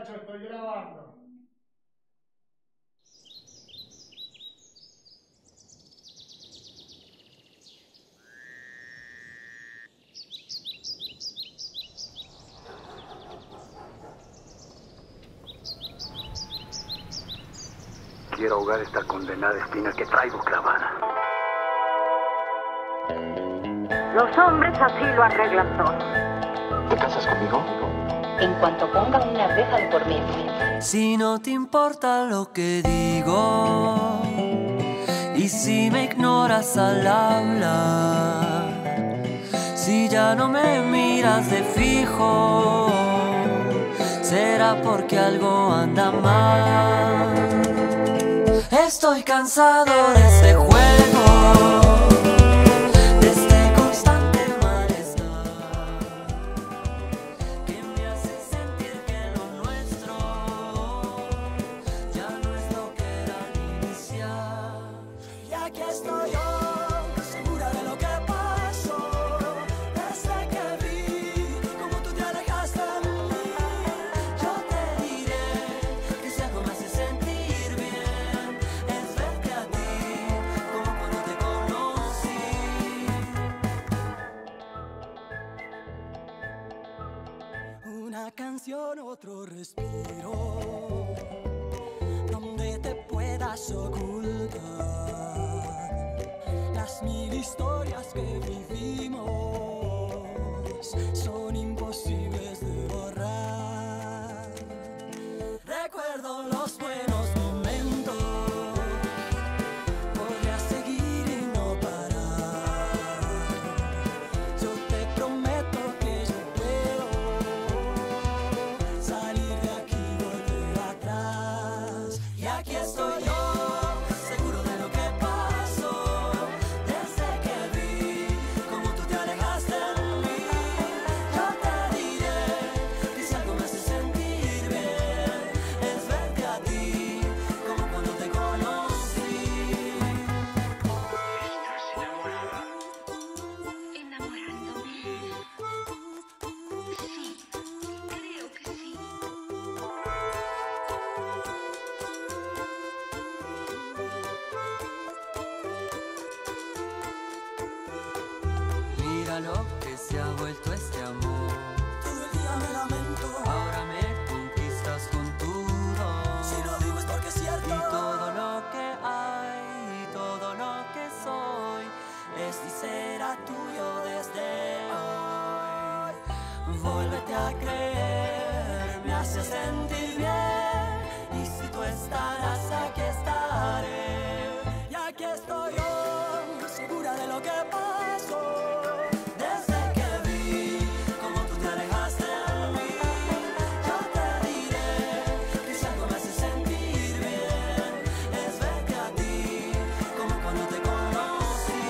muchachos, estoy grabando. Quiero ahogar esta condenada espina que traigo clavada. Los hombres así lo arreglan todo. ¿Te casas conmigo? En cuanto ponga una reja de por medio. Si no te importa lo que digo y si me ignoras al hablar, si ya no me miras de fijo, será porque algo anda mal. Estoy cansado de este juego, de este constante malestar que me hace sentir que lo nuestro ya no es lo que era al iniciar. Y aquí estoy yo, segura de lo que pasó, desde que vi cómo tú te alejaste de mí. Yo te diré que si algo me hace sentir bien es verte a ti como cuando te conocí. Una canción, otro respiro, donde te puedas ocultar las mil historias que vivimos, son imposibles de borrar. Recuerdo los buenos momentos, podría seguir y no parar. Yo te prometo que yo puedo salir de aquí y volver atrás. Y aquí estoy yo, seguro de lo que pasó, desde que vi cómo tú te alejaste de mí. Yo te diré que si algo me hace sentir bien es verte a ti como cuando te conocí. Enamorándome. Sí, creo que sí. Mira lo que se ha vuelto este amor. Todo el día me lamento. Ahora me conquistas con tu don. Si lo digo es porque es cierto. Y todo lo que hay, y todo lo que soy, es y será tuyo desde hoy. Vuélvete a creer, me hace sentir bien. Y si tú estarás, aquí estaré. Y aquí estoy yo, segura de lo que pasó, desde que vi cómo tú te alejaste de mí. Yo te diré que si algo me hace sentir bien es verte a ti como cuando te conocí.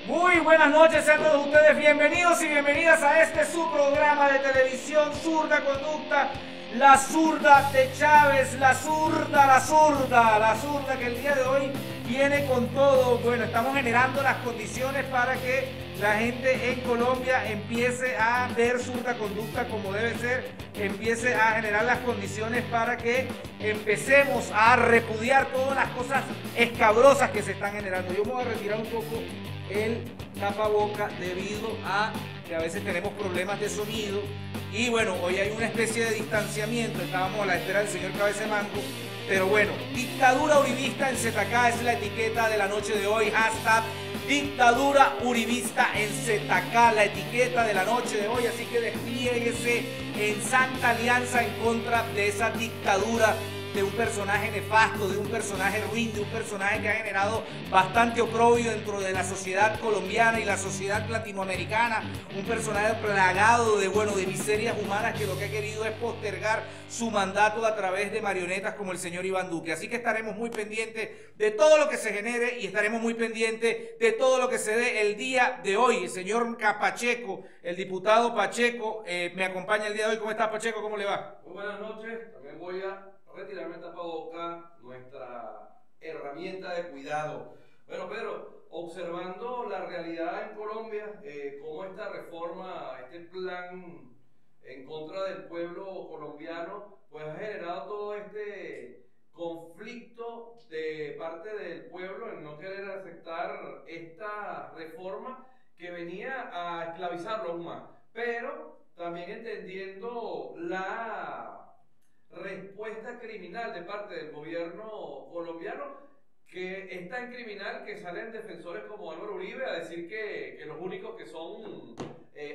Muy buenas noches a todos ustedes, bienvenidos y bienvenidas a este su programa de televisión Zurda Conducta, la zurda de Chávez, la zurda que el día de hoy viene con todo. Bueno, estamos generando las condiciones para que la gente en Colombia empiece a ver Zurda Conducta como debe ser, empiece a generar las condiciones para que empecemos a repudiar todas las cosas escabrosas que se están generando. Yo me voy a retirar un poco el tapaboca debido a que a veces tenemos problemas de sonido y bueno, hoy hay una especie de distanciamiento, estábamos a la espera del señor Cabeza de Mango, pero bueno, dictadura uribista en ZK es la etiqueta de la noche de hoy, hashtag dictadura uribista en ZK, la etiqueta de la noche de hoy, así que desplieguese en santa alianza en contra de esa dictadura de un personaje nefasto, de un personaje ruin, de un personaje que ha generado bastante oprobio dentro de la sociedad colombiana y la sociedad latinoamericana, un personaje plagado de, bueno, de miserias humanas que lo que ha querido es postergar su mandato a través de marionetas como el señor Iván Duque. Así que estaremos muy pendientes de todo lo que se genere y estaremos muy pendientes de todo lo que se dé el día de hoy. El señor Pacheco, el diputado Pacheco, me acompaña el día de hoy. ¿Cómo está, Pacheco? ¿Cómo le va? Muy buenas noches. También voy a retirarme el tapabocas, nuestra herramienta de cuidado. Bueno, Pedro, observando la realidad en Colombia, cómo esta reforma, este plan en contra del pueblo colombiano, pues ha generado todo este conflicto de parte del pueblo en no querer aceptar esta reforma que venía a esclavizarlo aún más, pero también entendiendo la respuesta criminal de parte del gobierno colombiano, que es tan criminal que salen defensores como Álvaro Uribe a decir que los únicos que son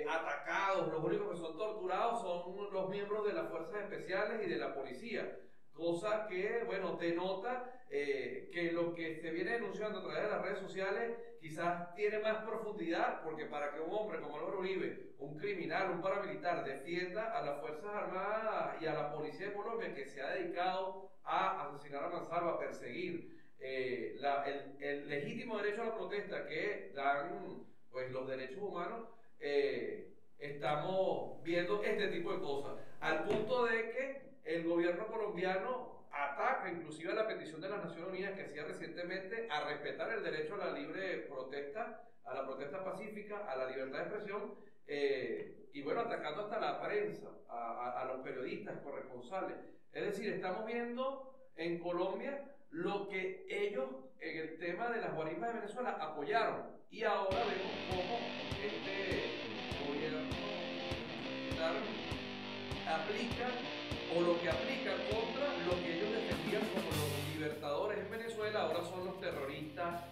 atacados, los únicos que son torturados son los miembros de las fuerzas especiales y de la policía, cosa que, bueno, denota que lo que se viene denunciando a través de las redes sociales quizás tiene más profundidad, porque para que un hombre como Álvaro Uribe, un criminal, un paramilitar, defienda a las Fuerzas Armadas y a la Policía de Colombia, que se ha dedicado a asesinar a mansalva, a perseguir el legítimo derecho a la protesta que dan, pues, los derechos humanos, estamos viendo este tipo de cosas, al punto de que el gobierno colombiano ataca inclusive a la petición de las Naciones Unidas que hacía recientemente a respetar el derecho a la libre protesta, a la protesta pacífica, a la libertad de expresión, y bueno, atacando hasta la prensa, a los periodistas corresponsales. Es decir, estamos viendo en Colombia lo que ellos en el tema de las guarimbas de Venezuela apoyaron, y ahora vemos cómo este gobierno aplica o lo que aplica contra lo que ellos defendían como los libertadores en Venezuela, ahora son los terroristas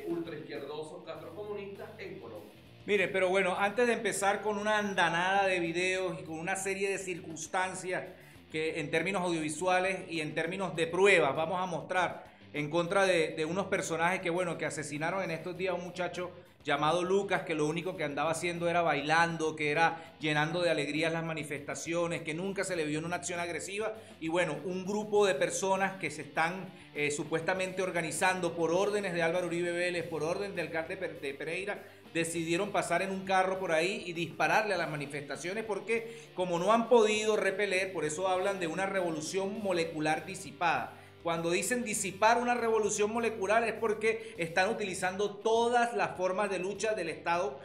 ultraizquierdosos, castrocomunistas en Colombia. Mire, pero bueno, antes de empezar con una andanada de videos y con una serie de circunstancias que en términos audiovisuales y en términos de pruebas vamos a mostrar en contra de unos personajes que, bueno, que asesinaron en estos días a un muchacho llamado Lucas, que lo único que andaba haciendo era bailando, que era llenando de alegrías las manifestaciones, que nunca se le vio en una acción agresiva, y bueno, un grupo de personas que se están supuestamente organizando por órdenes de Álvaro Uribe Vélez, por orden del alcalde de Pereira, decidieron pasar en un carro por ahí y dispararle a las manifestaciones, porque como no han podido repeler, por eso hablan de una revolución molecular disipada. Cuando dicen disipar una revolución molecular es porque están utilizando todas las formas de lucha del Estado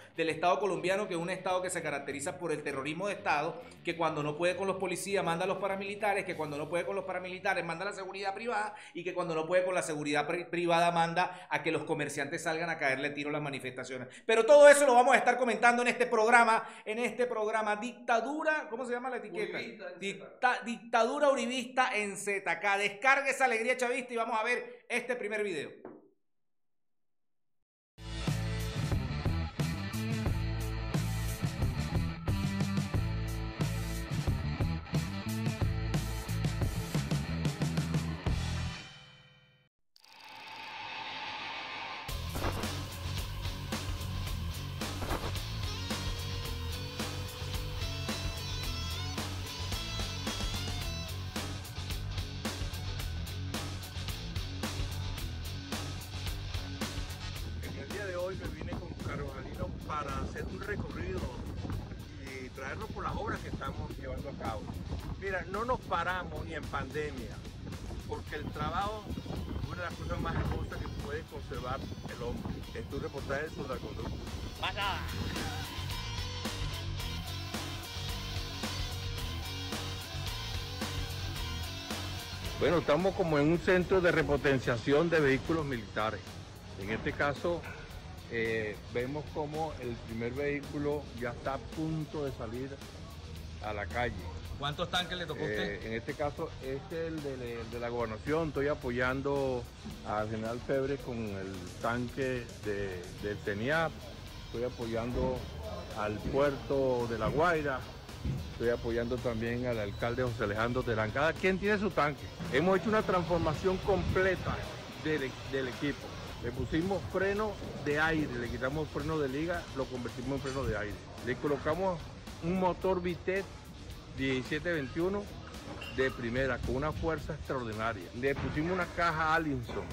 colombiano, que es un Estado que se caracteriza por el terrorismo de Estado, que cuando no puede con los policías manda a los paramilitares, que cuando no puede con los paramilitares manda a la seguridad privada, y que cuando no puede con la seguridad privada manda a que los comerciantes salgan a caerle tiro a las manifestaciones. Pero todo eso lo vamos a estar comentando en este programa Dictadura, ¿cómo se llama la etiqueta? Dictadura uribista en ZK. Descargue esa alegría chavista y vamos a ver este primer video. Me vine con Carlos Alino para hacer un recorrido y traernos por las obras que estamos llevando a cabo. Mira, no nos paramos ni en pandemia, porque el trabajo es una de las cosas más hermosas que puede conservar el hombre. Es un reportaje sobre la conducta. ¡Pasa! Bueno, estamos como en un centro de repotenciación de vehículos militares. En este caso, vemos como el primer vehículo ya está a punto de salir a la calle. ¿Cuántos tanques le tocó a usted? En este caso, este es el de la gobernación. Estoy apoyando al general Febre con el tanque del CENIAP. Estoy apoyando al puerto de La Guaira Estoy apoyando también al alcalde José Alejandro Terán. Cada quien tiene su tanque. Hemos hecho una transformación completa del equipo. Le pusimos freno de aire, le quitamos freno de liga, lo convertimos en freno de aire. Le colocamos un motor Vitet 1721 de primera, con una fuerza extraordinaria. Le pusimos una caja Allinson,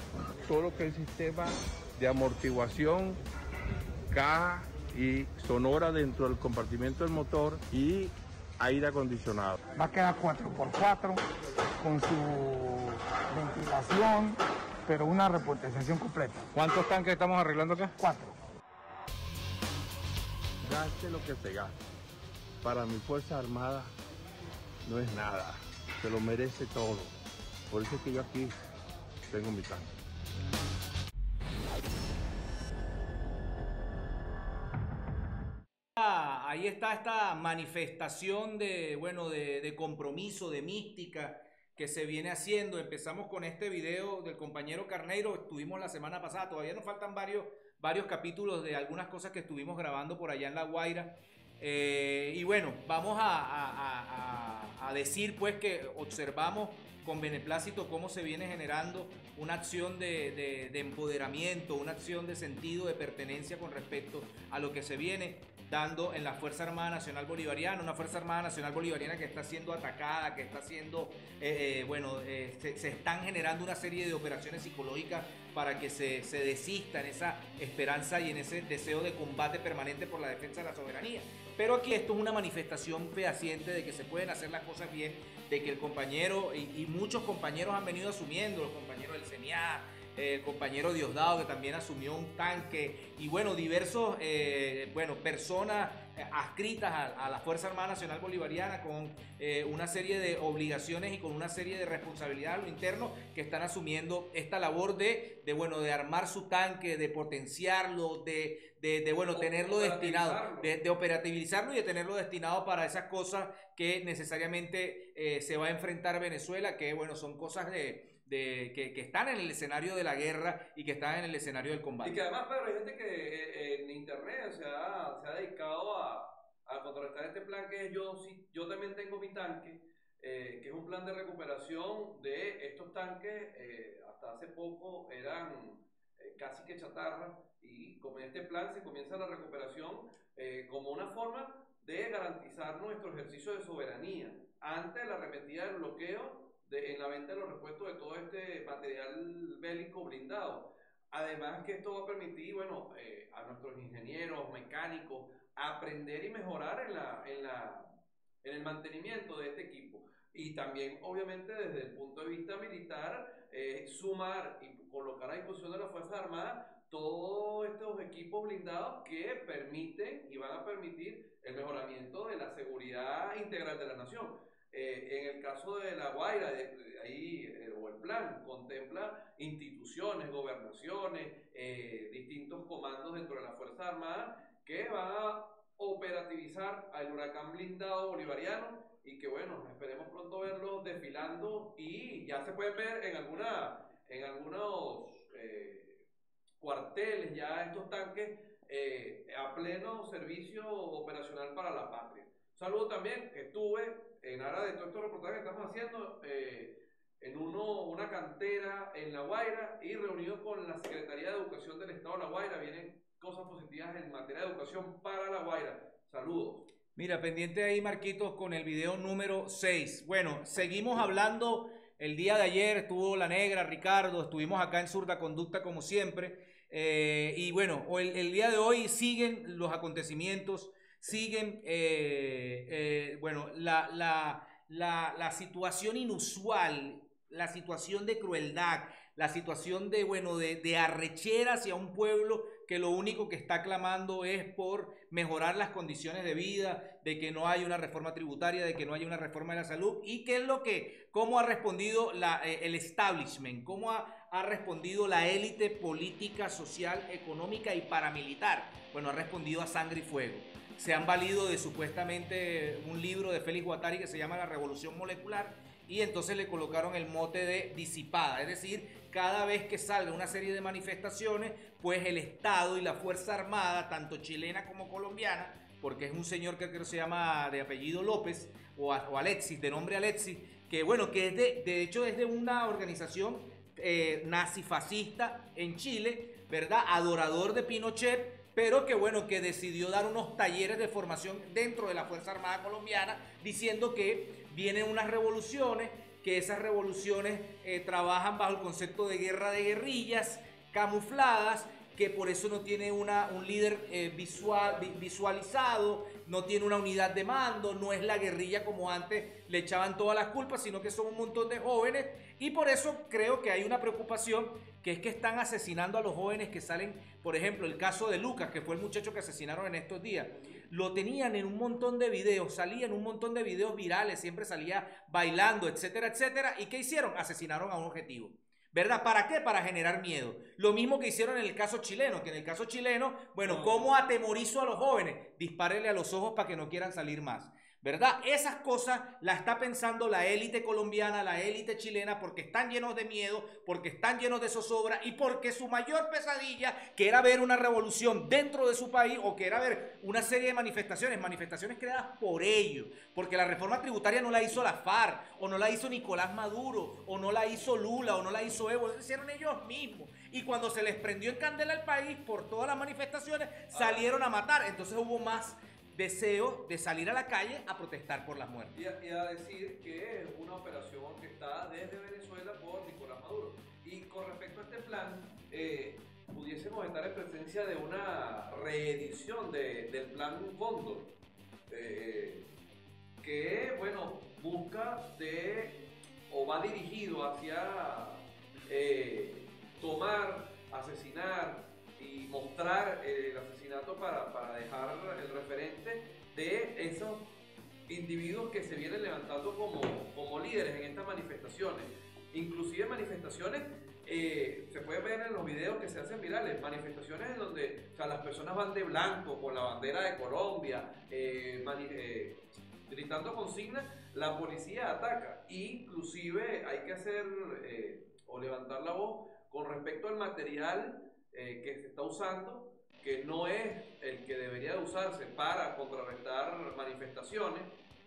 todo lo que es el sistema de amortiguación, caja y sonora dentro del compartimento del motor y aire acondicionado. Va a quedar 4x4 con su ventilación, pero una repotenciación completa. ¿Cuántos tanques estamos arreglando acá? 4. Gaste lo que se gaste. Para mi Fuerza Armada no es nada. Se lo merece todo. Por eso es que yo aquí tengo mi tanque. Ahí está esta manifestación de compromiso, de mística que se viene haciendo. Empezamos con este video del compañero Carneiro, estuvimos la semana pasada, todavía nos faltan varios capítulos de algunas cosas que estuvimos grabando por allá en La Guaira. Y bueno, vamos a decir pues que observamos con beneplácito cómo se viene generando una acción de empoderamiento, una acción de sentido de pertenencia con respecto a lo que se viene dando en la Fuerza Armada Nacional Bolivariana, una Fuerza Armada Nacional Bolivariana que está siendo atacada, que está siendo, se están generando una serie de operaciones psicológicas para que se desista en esa esperanza y en ese deseo de combate permanente por la defensa de la soberanía. Pero aquí esto es una manifestación fehaciente de que se pueden hacer las cosas bien, de que el compañero y muchos compañeros han venido asumiendo, los compañeros del CENIA, el compañero Diosdado que también asumió un tanque y bueno, diversos personas adscritas a la Fuerza Armada Nacional Bolivariana con una serie de obligaciones y con una serie de responsabilidades a lo interno que están asumiendo esta labor de armar su tanque, de potenciarlo, de tenerlo destinado, de operativizarlo y de tenerlo destinado para esas cosas que necesariamente se va a enfrentar Venezuela, que son cosas que están en el escenario de la guerra y que están en el escenario del combate. Y que además, Pedro, hay gente que en internet se ha dedicado a contrarrestar este plan que es yo también tengo mi tanque, que es un plan de recuperación de estos tanques. Hasta hace poco eran casi que chatarra, y con este plan se comienza la recuperación como una forma de garantizar nuestro ejercicio de soberanía ante la arremetida del bloqueo en la venta de los repuestos de todo este material bélico blindado. Además que esto va a permitir, a nuestros ingenieros, mecánicos, aprender y mejorar en el mantenimiento de este equipo. Y también, obviamente, desde el punto de vista militar, sumar y colocar a disposición de las Fuerzas Armadas todos estos equipos blindados que permiten y van a permitir el mejoramiento de la seguridad integral de la nación. En el caso de La Guaira, o el plan contempla instituciones, gobernaciones, distintos comandos dentro de la Fuerza Armada que van a operativizar al huracán blindado bolivariano, y que esperemos pronto verlos desfilando, y ya se pueden ver en algunos cuarteles ya estos tanques a pleno servicio operacional para la patria. Saludo también que estuve en aras de todos estos reportajes que estamos haciendo en una cantera en La Guaira y reunido con la Secretaría de Educación del Estado de La Guaira. Vienen cosas positivas en materia de educación para La Guaira. Saludos. Mira, pendiente ahí, Marquitos, con el video número 6. Bueno, seguimos hablando. El día de ayer estuvo La Negra, Ricardo, estuvimos acá en Zurda Conducta como siempre. Y bueno, el día de hoy siguen los acontecimientos. Siguen, la situación inusual, la situación de crueldad, la situación de arrechera hacia un pueblo que lo único que está clamando es por mejorar las condiciones de vida, de que no haya una reforma tributaria, de que no haya una reforma de la salud. ¿Y qué es cómo ha respondido el establishment? ¿Cómo ha respondido la élite política, social, económica y paramilitar? Bueno, ha respondido a sangre y fuego. Se han valido de supuestamente un libro de Félix Guattari que se llama La Revolución Molecular, y entonces le colocaron el mote de disipada. Es decir, cada vez que salga una serie de manifestaciones, pues el Estado y la Fuerza Armada, tanto chilena como colombiana, porque es un señor que creo que se llama de apellido López, o Alexis, de nombre Alexis, que bueno, que es de hecho es de una organización nazifascista en Chile, ¿verdad? Adorador de Pinochet, pero que bueno, que decidió dar unos talleres de formación dentro de la Fuerza Armada Colombiana, diciendo que vienen unas revoluciones, que esas revoluciones trabajan bajo el concepto de guerra de guerrillas, camufladas, que por eso no tiene un líder visualizado, no tiene una unidad de mando, no es la guerrilla como antes le echaban todas las culpas, sino que son un montón de jóvenes, y por eso creo que hay una preocupación, que es que están asesinando a los jóvenes que salen. Por ejemplo, el caso de Lucas, que fue el muchacho que asesinaron en estos días, lo tenían en un montón de videos, salía en un montón de videos virales, siempre salía bailando, etcétera, etcétera, ¿y qué hicieron? Asesinaron a un objetivo, ¿verdad? ¿Para qué? Para generar miedo. Lo mismo que hicieron en el caso chileno, que en el caso chileno, bueno, ¿cómo atemorizo a los jóvenes? Dispárele a los ojos para que no quieran salir más, ¿verdad? Esas cosas las está pensando la élite colombiana, la élite chilena, porque están llenos de miedo, porque están llenos de zozobra y porque su mayor pesadilla, que era ver una revolución dentro de su país, o que era ver una serie de manifestaciones creadas por ellos, porque la reforma tributaria no la hizo la FARC, o no la hizo Nicolás Maduro, o no la hizo Lula, o no la hizo Evo, lo hicieron ellos mismos. Y cuando se les prendió en candela el país por todas las manifestaciones, salieron a matar. Entonces hubo más deseo de salir a la calle a protestar por las muertes. Y a decir que es una operación orquestada desde Venezuela por Nicolás Maduro. Y con respecto a este plan, pudiésemos estar en presencia de una reedición del plan Cóndor, que, bueno, busca o va dirigido hacia tomar, asesinar y mostrar el asesinato para dejar el referente de esos individuos que se vienen levantando como líderes en estas manifestaciones. Inclusive manifestaciones, se puede ver en los videos que se hacen virales, manifestaciones en donde, o sea, las personas van de blanco con la bandera de Colombia, gritando consignas, la policía ataca. Inclusive hay que hacer o levantar la voz con respecto al material que se está usando, que no es el que debería de usarse para contrarrestar manifestaciones,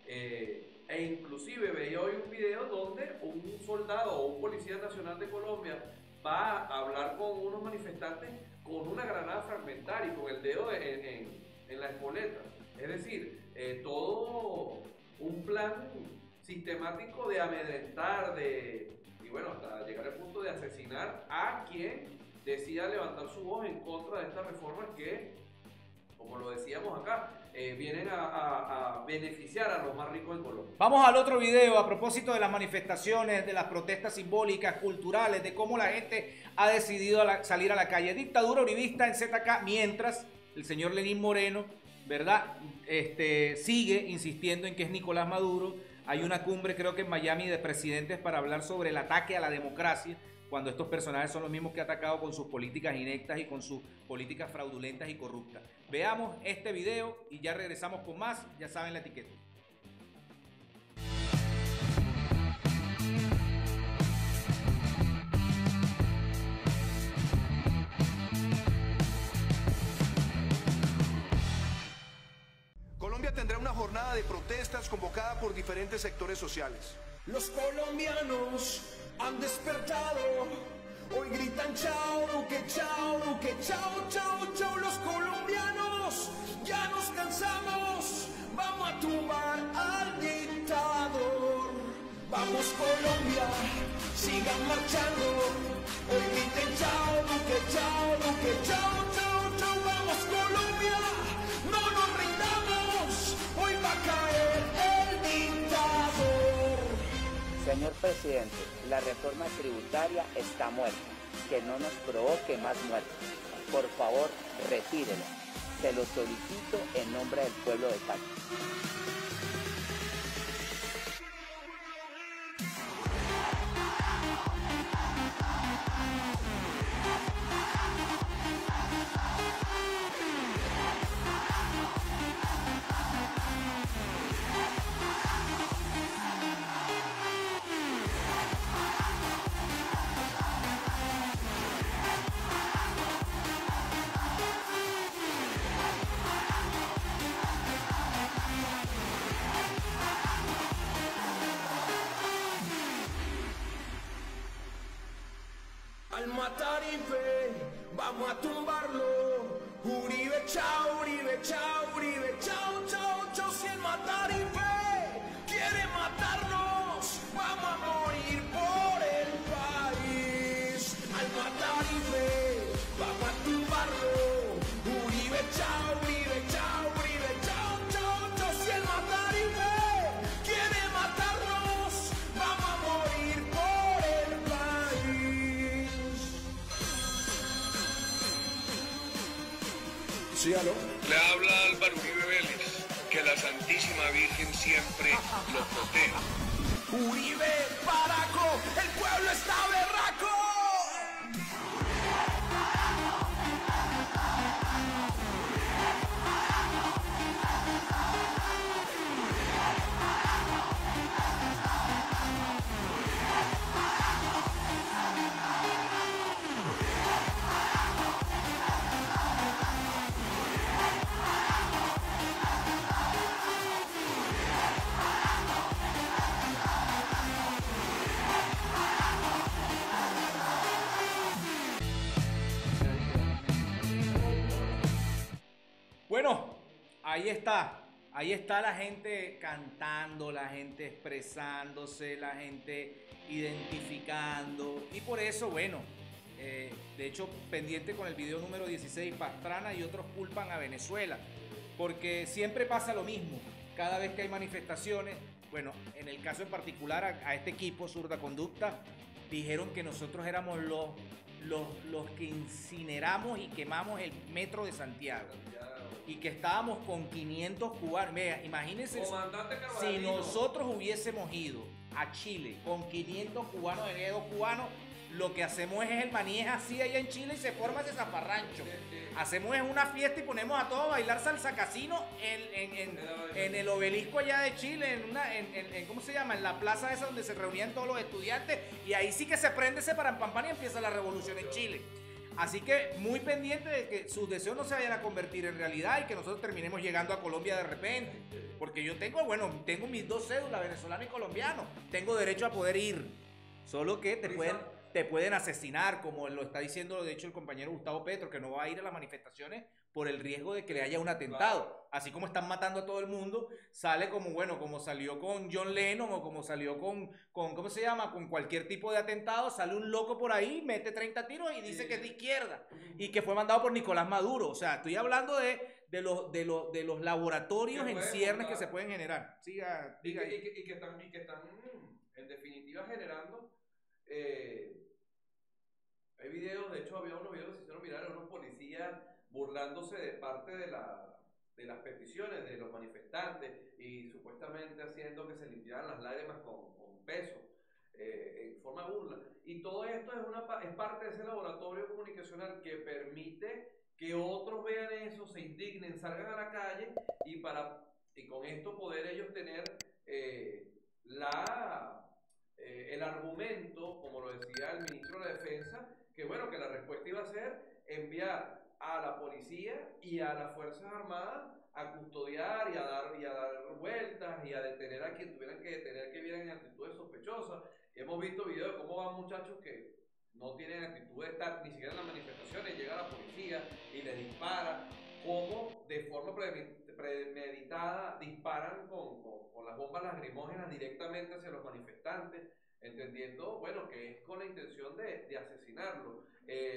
e inclusive veía hoy un video donde un soldado o un policía nacional de Colombia va a hablar con unos manifestantes con una granada fragmentaria y con el dedo en la espoleta. Es decir, todo un plan sistemático de amedrentar, y bueno, hasta llegar al punto de asesinar a quien decida levantar su voz en contra de estas reformas que, como lo decíamos acá, vienen a beneficiar a los más ricos en Colombia. Vamos al otro video a propósito de las manifestaciones, de las protestas simbólicas, culturales, de cómo la gente ha decidido salir a la calle. Dictadura uribista en ZK, mientras el señor Lenín Moreno, ¿verdad? Sigue insistiendo en que es Nicolás Maduro. Hay una cumbre, creo que en Miami, de presidentes para hablar sobre el ataque a la democracia, cuando estos personajes son los mismos que ha atacado con sus políticas inectas y con sus políticas fraudulentas y corruptas. Veamos este video y ya regresamos con más. Ya saben la etiqueta. Colombia tendrá una jornada de protestas convocada por diferentes sectores sociales. Los colombianos han despertado, hoy gritan chao, Duque, chao, Duque, chao, chao, chao. Los colombianos ya nos cansamos, vamos a tumbar al dictador. Vamos Colombia, sigan marchando, hoy griten chao, Duque, chao, Duque, chao, chao, chao. Vamos Colombia, no nos rindamos, hoy va a caer el dictador. Señor presidente, la reforma tributaria está muerta. Que no nos provoque más muertes. Por favor, retírela. Se lo solicito en nombre del pueblo de Cali. Matarife, vamos a tumbarlo. Uribe, chao, Uribe, chao, Uribe, chao, chao, chao. Si el Matarife quiere matarnos, vamos a morir por el país. Al Matarife, vamos a tumbarlo. Uribe, chao, Uribe, chao, Uribe, chao, chao, chao. Si el Matarife quiere matarnos, vamos a morir por el país. Sí, aló. Le habla Álvaro Uribe Vélez. Que la Santísima Virgen siempre lo proteja. Uribe, Paraco, el pueblo está berraco. Bueno, ahí está la gente cantando, la gente expresándose, la gente identificando, y por eso, bueno, de hecho, pendiente con el video número 16, Pastrana y otros culpan a Venezuela, porque siempre pasa lo mismo, cada vez que hay manifestaciones. Bueno, en el caso en particular a este equipo Zurda Conducta, dijeron que nosotros éramos los que incineramos y quemamos el metro de Santiago. Y que estábamos con 500 cubanos. Vea, imagínense si nosotros hubiésemos ido a Chile con 500 cubanos, venedos cubanos, lo que hacemos es el maní es así allá en Chile y se forma ese zafarrancho. Hacemos es una fiesta y ponemos a todos a bailar salsa casino en el obelisco allá de Chile, en ¿cómo se llama? En la plaza esa donde se reunían todos los estudiantes, y ahí sí que se prende ese parampampán y empieza la revolución en Chile. Así que muy pendiente de que sus deseos no se vayan a convertir en realidad y que nosotros terminemos llegando a Colombia de repente. Porque yo tengo mis dos cédulas, venezolano y colombiano. Tengo derecho a poder ir. Solo que te pueden asesinar, como lo está diciendo de hecho el compañero Gustavo Petro, que no va a ir a las manifestaciones por el riesgo de que le haya un atentado. Así como están matando a todo el mundo, sale como, bueno, como salió con John Lennon o como salió con ¿cómo se llama? Con cualquier tipo de atentado, sale un loco por ahí, mete 30 tiros y dice que es de izquierda y que fue mandado por Nicolás Maduro. O sea, estoy hablando de los laboratorios en ciernes que se pueden generar. Siga, diga. Y que están en definitiva generando. Hay videos, de hecho había unos videos que se hicieron viral, unos policías burlándose de parte de las peticiones de los manifestantes y supuestamente haciendo que se limpiaran las lágrimas con peso, en forma de burla. Y todo esto es parte de ese laboratorio comunicacional que permite que otros vean eso, se indignen, salgan a la calle y con esto poder ellos tener el argumento, como lo decía el ministro de la Defensa, que bueno, que la respuesta iba a ser enviar a la policía y a las Fuerzas Armadas a custodiar y a dar vueltas y a detener a quien tuvieran que detener, que vieran actitudes sospechosas. Y hemos visto videos de cómo van muchachos que no tienen actitud de estar ni siquiera en las manifestaciones, llega la policía y les dispara, como de forma premeditada disparan con las bombas lacrimógenas directamente hacia los manifestantes, entendiendo, bueno, que es con la intención de asesinarlo,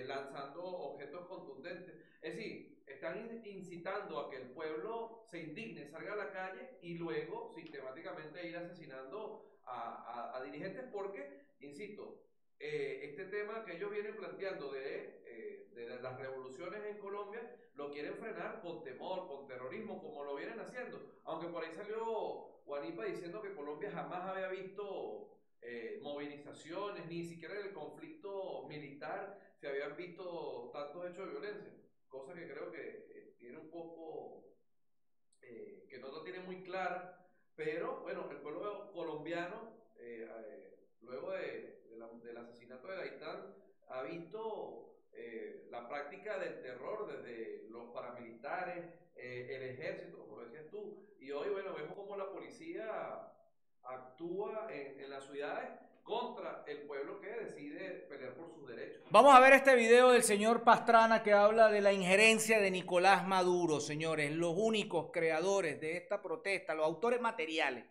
lanzando objetos contundentes. Es decir, están incitando a que el pueblo se indigne, salga a la calle y luego sistemáticamente ir asesinando a dirigentes porque, insisto, este tema que ellos vienen planteando de las revoluciones en Colombia, lo quieren frenar con temor, con terrorismo, como lo vienen haciendo. Aunque por ahí salió Guanipa diciendo que Colombia jamás había visto movilizaciones, ni siquiera en el conflicto militar se habían visto tantos hechos de violencia. Cosa que creo que tiene un poco, que no lo tiene muy clara, pero bueno, el pueblo colombiano, luego del asesinato de Gaitán, ha visto la práctica del terror desde los paramilitares, el ejército, como lo decías tú, y hoy, bueno, vemos cómo la policía actúa en las ciudades contra el pueblo que decide pelear por sus derechos. Vamos a ver este video del señor Pastrana que habla de la injerencia de Nicolás Maduro, señores. Los únicos creadores de esta protesta, los autores materiales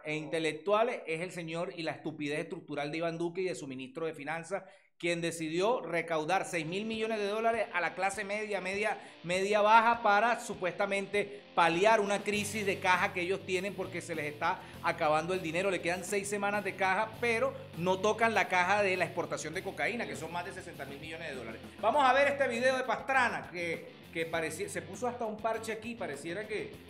e intelectuales es el señor y la estupidez estructural de Iván Duque y de su ministro de Finanzas, quien decidió recaudar 6.000 millones de dólares a la clase media baja para supuestamente paliar una crisis de caja que ellos tienen porque se les está acabando el dinero. Le quedan 6 semanas de caja, pero no tocan la caja de la exportación de cocaína, que son más de 60.000 millones de dólares. Vamos a ver este video de Pastrana, que parecía, se puso hasta un parche aquí, pareciera que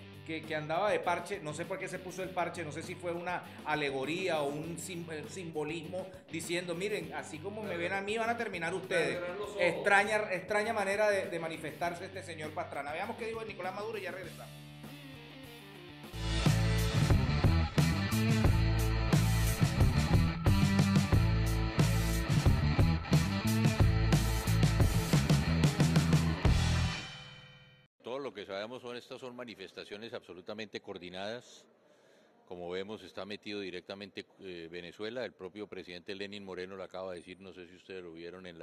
andaba de parche. No sé por qué se puso el parche, no sé si fue una alegoría o un simbolismo diciendo, miren, así como me ven a mí van a terminar ustedes. Extraña manera de manifestarse este señor Pastrana. Veamos qué dijo Nicolás Maduro y ya regresamos. Todo lo que sabemos son manifestaciones absolutamente coordinadas. Como vemos, está metido directamente Venezuela. El propio presidente Lenín Moreno lo acaba de decir, no sé si ustedes lo vieron en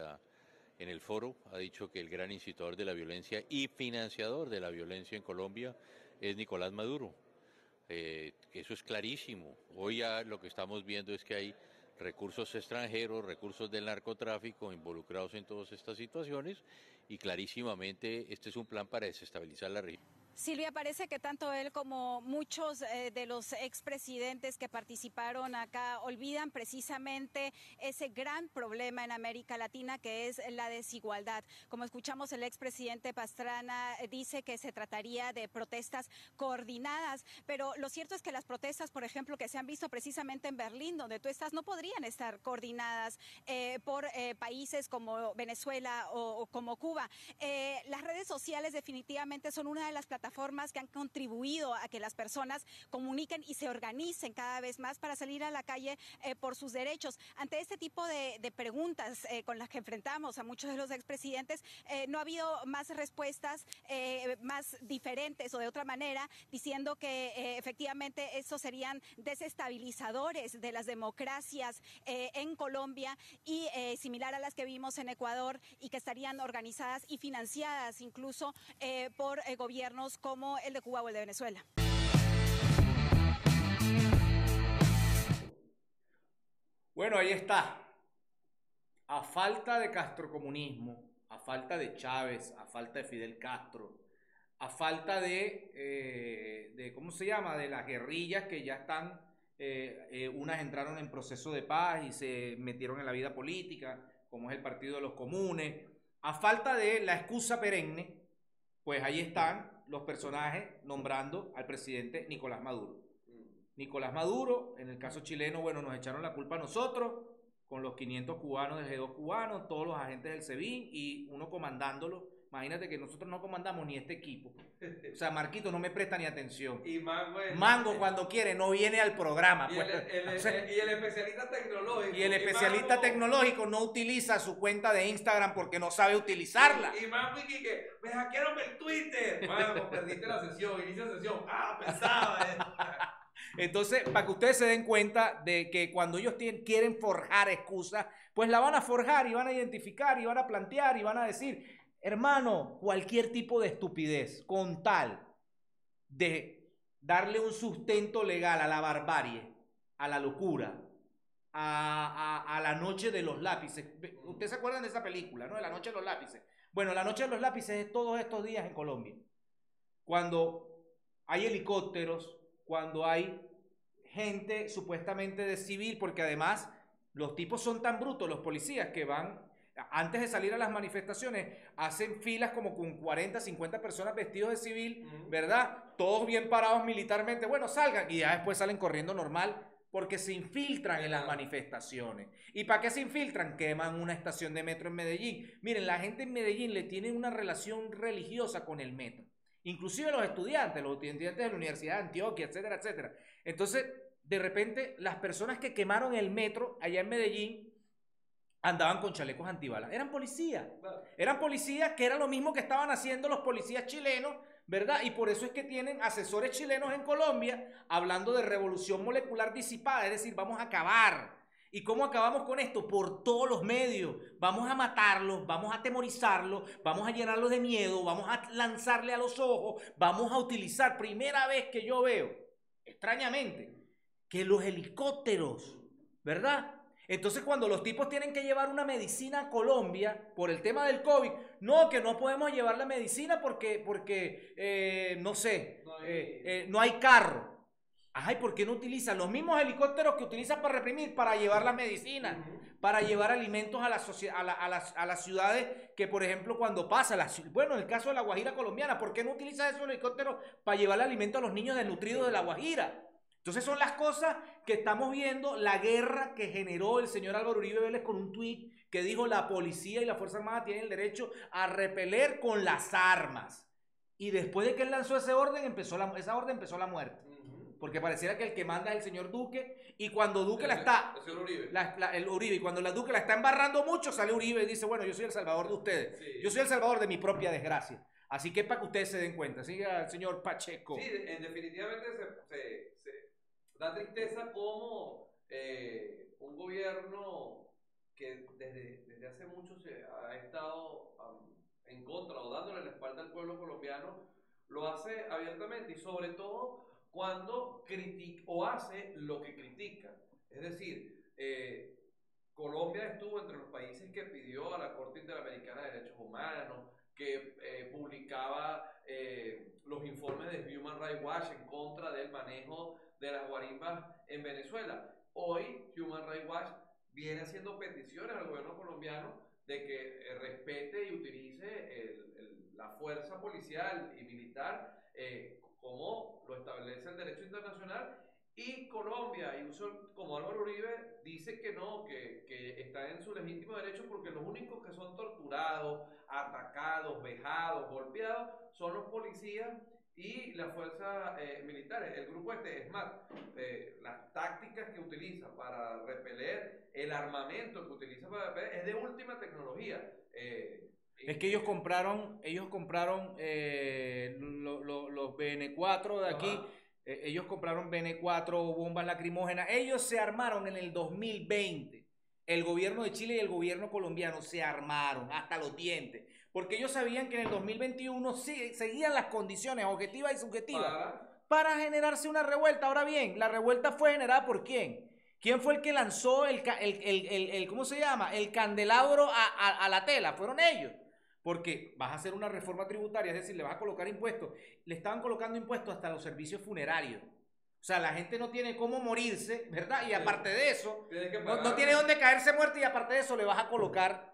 el foro, ha dicho que el gran incitador de la violencia y financiador de la violencia en Colombia es Nicolás Maduro. Eso es clarísimo. Hoy ya lo que estamos viendo es que hay recursos extranjeros, recursos del narcotráfico involucrados en todas estas situaciones y clarísimamente este es un plan para desestabilizar la región. Silvia, parece que tanto él como muchos de los expresidentes que participaron acá olvidan precisamente ese gran problema en América Latina que es la desigualdad. Como escuchamos, el expresidente Pastrana dice que se trataría de protestas coordinadas, pero lo cierto es que las protestas, por ejemplo, que se han visto precisamente en Berlín, donde tú estás, no podrían estar coordinadas por países como Venezuela o como Cuba. Las redes sociales definitivamente son una de las plataformas que han contribuido a que las personas comuniquen y se organicen cada vez más para salir a la calle por sus derechos. Ante este tipo de preguntas con las que enfrentamos a muchos de los expresidentes, no ha habido más respuestas más diferentes o de otra manera, diciendo que efectivamente esos serían desestabilizadores de las democracias en Colombia y similar a las que vimos en Ecuador y que estarían organizadas y financiadas incluso por gobiernos como el de Cuba o el de Venezuela. Bueno, ahí está. A falta de castrocomunismo, a falta de Chávez, a falta de Fidel Castro, a falta de ¿cómo se llama? De las guerrillas que ya están, unas entraron en proceso de paz y se metieron en la vida política, como es el Partido de los Comunes, a falta de la excusa perenne, pues ahí están los personajes nombrando al presidente Nicolás Maduro. Nicolás Maduro, en el caso chileno, bueno, nos echaron la culpa a nosotros, con los 500 cubanos del G2 cubano, todos los agentes del SEBIN y uno comandándolo. Imagínate que nosotros no comandamos ni este equipo. O sea, Marquito no me presta ni atención. Y Mango cuando quiere no viene al programa. Y, pues. y el especialista tecnológico. Y el especialista tecnológico no utiliza su cuenta de Instagram porque no sabe utilizarla. Y Mango y que me hackearon el Twitter. Mango, perdiste la sesión, inicia sesión. Pensaba. Entonces, para que ustedes se den cuenta de que cuando ellos quieren forjar excusas, pues la van a forjar y van a identificar y van a plantear y van a decir... Hermano, cualquier tipo de estupidez con tal de darle un sustento legal a la barbarie, a la locura, a la noche de los lápices. ¿Ustedes se acuerdan de esa película, no? De la noche de los lápices. Bueno, la noche de los lápices es todos estos días en Colombia. Cuando hay helicópteros, cuando hay gente supuestamente de civil, porque además los tipos son tan brutos, los policías, que van... Antes de salir a las manifestaciones, hacen filas como con 40, 50 personas vestidos de civil, ¿verdad? Todos bien parados militarmente. Bueno, salgan y ya después salen corriendo normal porque se infiltran en las manifestaciones. ¿Y para qué se infiltran? Queman una estación de metro en Medellín. Miren, la gente en Medellín le tiene una relación religiosa con el metro. Inclusive los estudiantes de la Universidad de Antioquia, etcétera, etcétera. Entonces, de repente, las personas que quemaron el metro allá en Medellín andaban con chalecos antibalas. Eran policías. Eran policías que era lo mismo que estaban haciendo los policías chilenos, ¿verdad? Y por eso es que tienen asesores chilenos en Colombia hablando de revolución molecular disipada. Es decir, vamos a acabar. ¿Y cómo acabamos con esto? Por todos los medios. Vamos a matarlos, vamos a atemorizarlos, vamos a llenarlos de miedo, vamos a lanzarle a los ojos, vamos a utilizar, primera vez que yo veo, extrañamente, que los helicópteros, ¿verdad? Entonces cuando los tipos tienen que llevar una medicina a Colombia por el tema del COVID, no, que no podemos llevar la medicina porque no sé, no hay carro. Ay, ¿por qué no utilizan los mismos helicópteros que utilizan para reprimir, para llevar la medicina, para llevar alimentos a las ciudades que, por ejemplo, cuando pasa, bueno, en el caso de la Guajira colombiana, ¿por qué no utilizan esos helicópteros para llevar alimento a los niños desnutridos de la Guajira? Entonces son las cosas que estamos viendo, la guerra que generó el señor Álvaro Uribe Vélez con un tuit que dijo la policía y la Fuerza Armada tienen el derecho a repeler con las armas. Y después de que él lanzó esa orden empezó la muerte. Porque pareciera que el que manda es el señor Duque, y cuando Duque el Uribe, y cuando la Duque la está embarrando mucho, sale Uribe y dice, bueno, yo soy el salvador de ustedes, sí. Yo soy el salvador de mi propia desgracia. Así que para que ustedes se den cuenta, siga el señor Pacheco. Sí, definitivamente se da tristeza como un gobierno que desde hace mucho se ha estado en contra o dándole la espalda al pueblo colombiano, lo hace abiertamente y sobre todo cuando critica o hace lo que critica. Es decir, Colombia estuvo entre los países que pidió a la Corte Interamericana de Derechos Humanos, que publicaba los informes de Human Rights Watch en contra del manejo de las guarimbas en Venezuela. Hoy Human Rights Watch viene haciendo peticiones al gobierno colombiano de que respete y utilice la fuerza policial y militar como lo establece el derecho internacional, y Colombia, y como Álvaro Uribe, dice que no, que está en su legítimo derecho porque los únicos que son torturados, atacados, vejados, golpeados, son los policías y las fuerzas militares. El grupo es más, las tácticas que utiliza para repeler, el armamento que utiliza para repeler, es de última tecnología. Es que ellos compraron los BN4 de aquí. Ellos compraron BN4, bombas lacrimógenas. Ellos se armaron en el 2020. El gobierno de Chile y el gobierno colombiano se armaron hasta los dientes. Porque ellos sabían que en el 2021 seguían las condiciones objetivas y subjetivas para generarse una revuelta. Ahora bien, la revuelta fue generada ¿por quién? ¿Quién fue el que lanzó ¿cómo se llama? El candelabro a la tela. Fueron ellos. Porque vas a hacer una reforma tributaria, es decir, le vas a colocar impuestos. Le estaban colocando impuestos hasta los servicios funerarios. O sea, la gente no tiene cómo morirse, ¿verdad? Y aparte de eso, no tiene dónde caerse muerto, y aparte de eso le vas a colocar,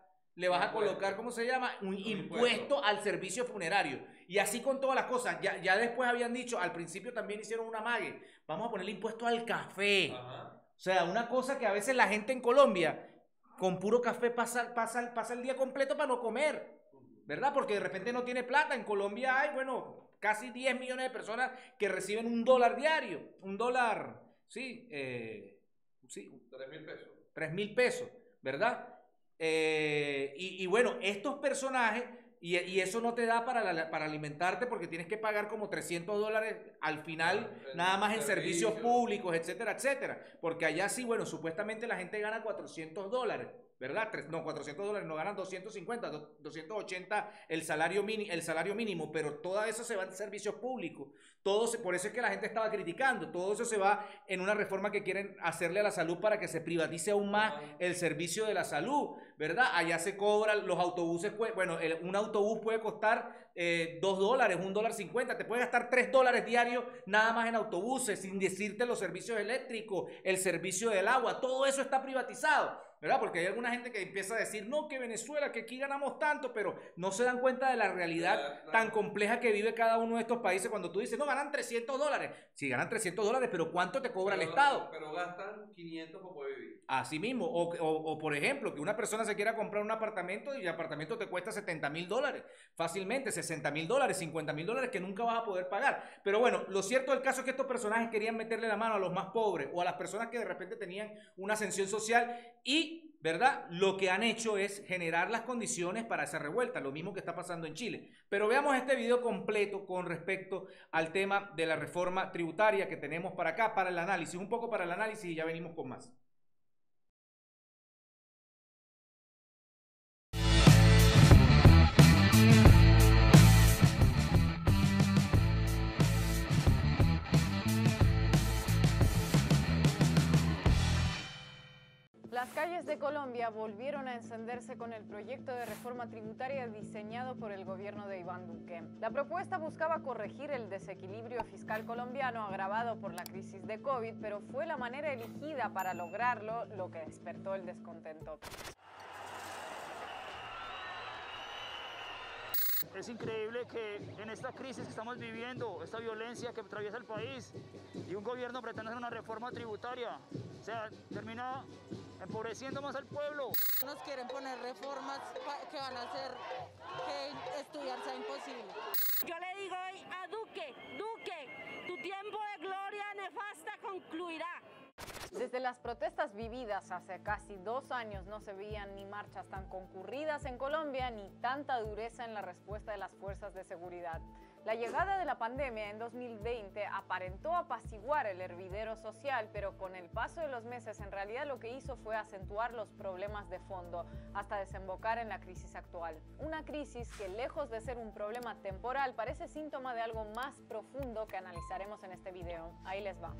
¿cómo se llama? Un impuesto al servicio funerario. Y así con todas las cosas. Ya después habían dicho, al principio también hicieron una amague, vamos a ponerle impuesto al café. O sea, una cosa que a veces la gente en Colombia, con puro café pasa el día completo para no comer, ¿verdad? Porque de repente no tiene plata. En Colombia hay, bueno, casi 10 millones de personas que reciben $1 diario. $1, sí, 3.000 pesos. 3.000 pesos, ¿verdad? Y bueno, estos personajes, y eso no te da para alimentarte porque tienes que pagar como $300 al final, nada más en servicios públicos, etcétera, etcétera. Porque allá sí, bueno, supuestamente la gente gana $400. ¿Verdad? No, $400 no ganan 250, 280 el salario mínimo, pero todo eso se va en servicios públicos. Por eso es que la gente estaba criticando. Todo eso se va en una reforma que quieren hacerle a la salud para que se privatice aún más el servicio de la salud, ¿verdad? Allá se cobran los autobuses, bueno, un autobús puede costar $2, $1.50, te puede gastar $3 diarios nada más en autobuses, sin decirte los servicios eléctricos, el servicio del agua, todo eso está privatizado, ¿verdad? Porque hay alguna gente que empieza a decir, no, que Venezuela, que aquí ganamos tanto, pero no se dan cuenta de la realidad tan compleja que vive cada uno de estos países. Cuando tú dices, no, ganan $300. Sí, ganan $300, pero ¿cuánto te cobra el Estado? Pero gastan 500 para poder vivir. Así mismo, o por ejemplo, que una persona se quiera comprar un apartamento y el apartamento te cuesta $70.000, fácilmente, $60.000, $50.000 que nunca vas a poder pagar. Pero bueno, lo cierto del caso es que estos personajes querían meterle la mano a los más pobres o a las personas que de repente tenían una ascensión social y, ¿verdad? Lo que han hecho es generar las condiciones para esa revuelta, lo mismo que está pasando en Chile. Pero veamos este video completo con respecto al tema de la reforma tributaria que tenemos para acá, para el análisis, un poco para el análisis, y ya venimos con más. de Colombia volvieron a encenderse con el proyecto de reforma tributaria diseñado por el gobierno de Iván Duque. La propuesta buscaba corregir el desequilibrio fiscal colombiano agravado por la crisis de COVID, pero fue la manera elegida para lograrlo lo que despertó el descontento. Es increíble que en esta crisis que estamos viviendo, esta violencia que atraviesa el país, y un gobierno pretende hacer una reforma tributaria, o sea, termina empobreciendo más al pueblo. Nos quieren poner reformas que van a hacer que estudiar sea imposible. Yo le digo hoy a Duque, tu tiempo de gloria nefasta concluirá. Desde las protestas vividas hace casi 2 años no se veían ni marchas tan concurridas en Colombia ni tanta dureza en la respuesta de las fuerzas de seguridad. La llegada de la pandemia en 2020 aparentó apaciguar el hervidero social, pero con el paso de los meses en realidad lo que hizo fue acentuar los problemas de fondo hasta desembocar en la crisis actual. Una crisis que, lejos de ser un problema temporal, parece síntoma de algo más profundo que analizaremos en este video. Ahí les va.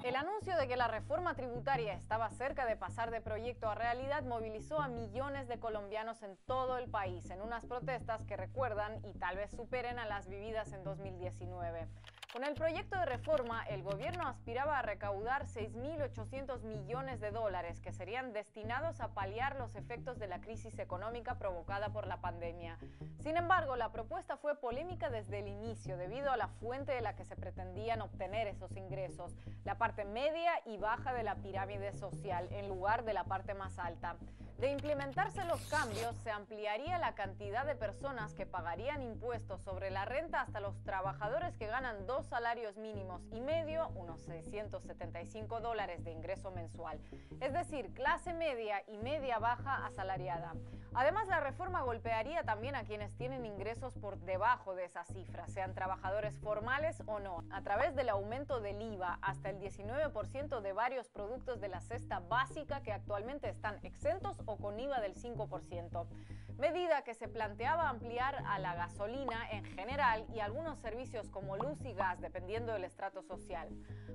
El anuncio de que la reforma tributaria estaba cerca de pasar de proyecto a realidad movilizó a millones de colombianos en todo el país en unas protestas que recuerdan y tal vez superen a las vividas en 2019. Con el proyecto de reforma, el gobierno aspiraba a recaudar 6.800 millones de dólares que serían destinados a paliar los efectos de la crisis económica provocada por la pandemia. Sin embargo, la propuesta fue polémica desde el inicio debido a la fuente de la que se pretendían obtener esos ingresos, la parte media y baja de la pirámide social, en lugar de la parte más alta. De implementarse los cambios, se ampliaría la cantidad de personas que pagarían impuestos sobre la renta hasta los trabajadores que ganan 2 salarios mínimos y medio, unos 675 dólares de ingreso mensual, es decir, clase media y media baja asalariada. Además, la reforma golpearía también a quienes tienen ingresos por debajo de esa cifra, sean trabajadores formales o no, a través del aumento del IVA hasta el 19% de varios productos de la cesta básica que actualmente están exentos o con IVA del 5%, medida que se planteaba ampliar a la gasolina en general y algunos servicios como luz y gas, dependiendo del estrato social.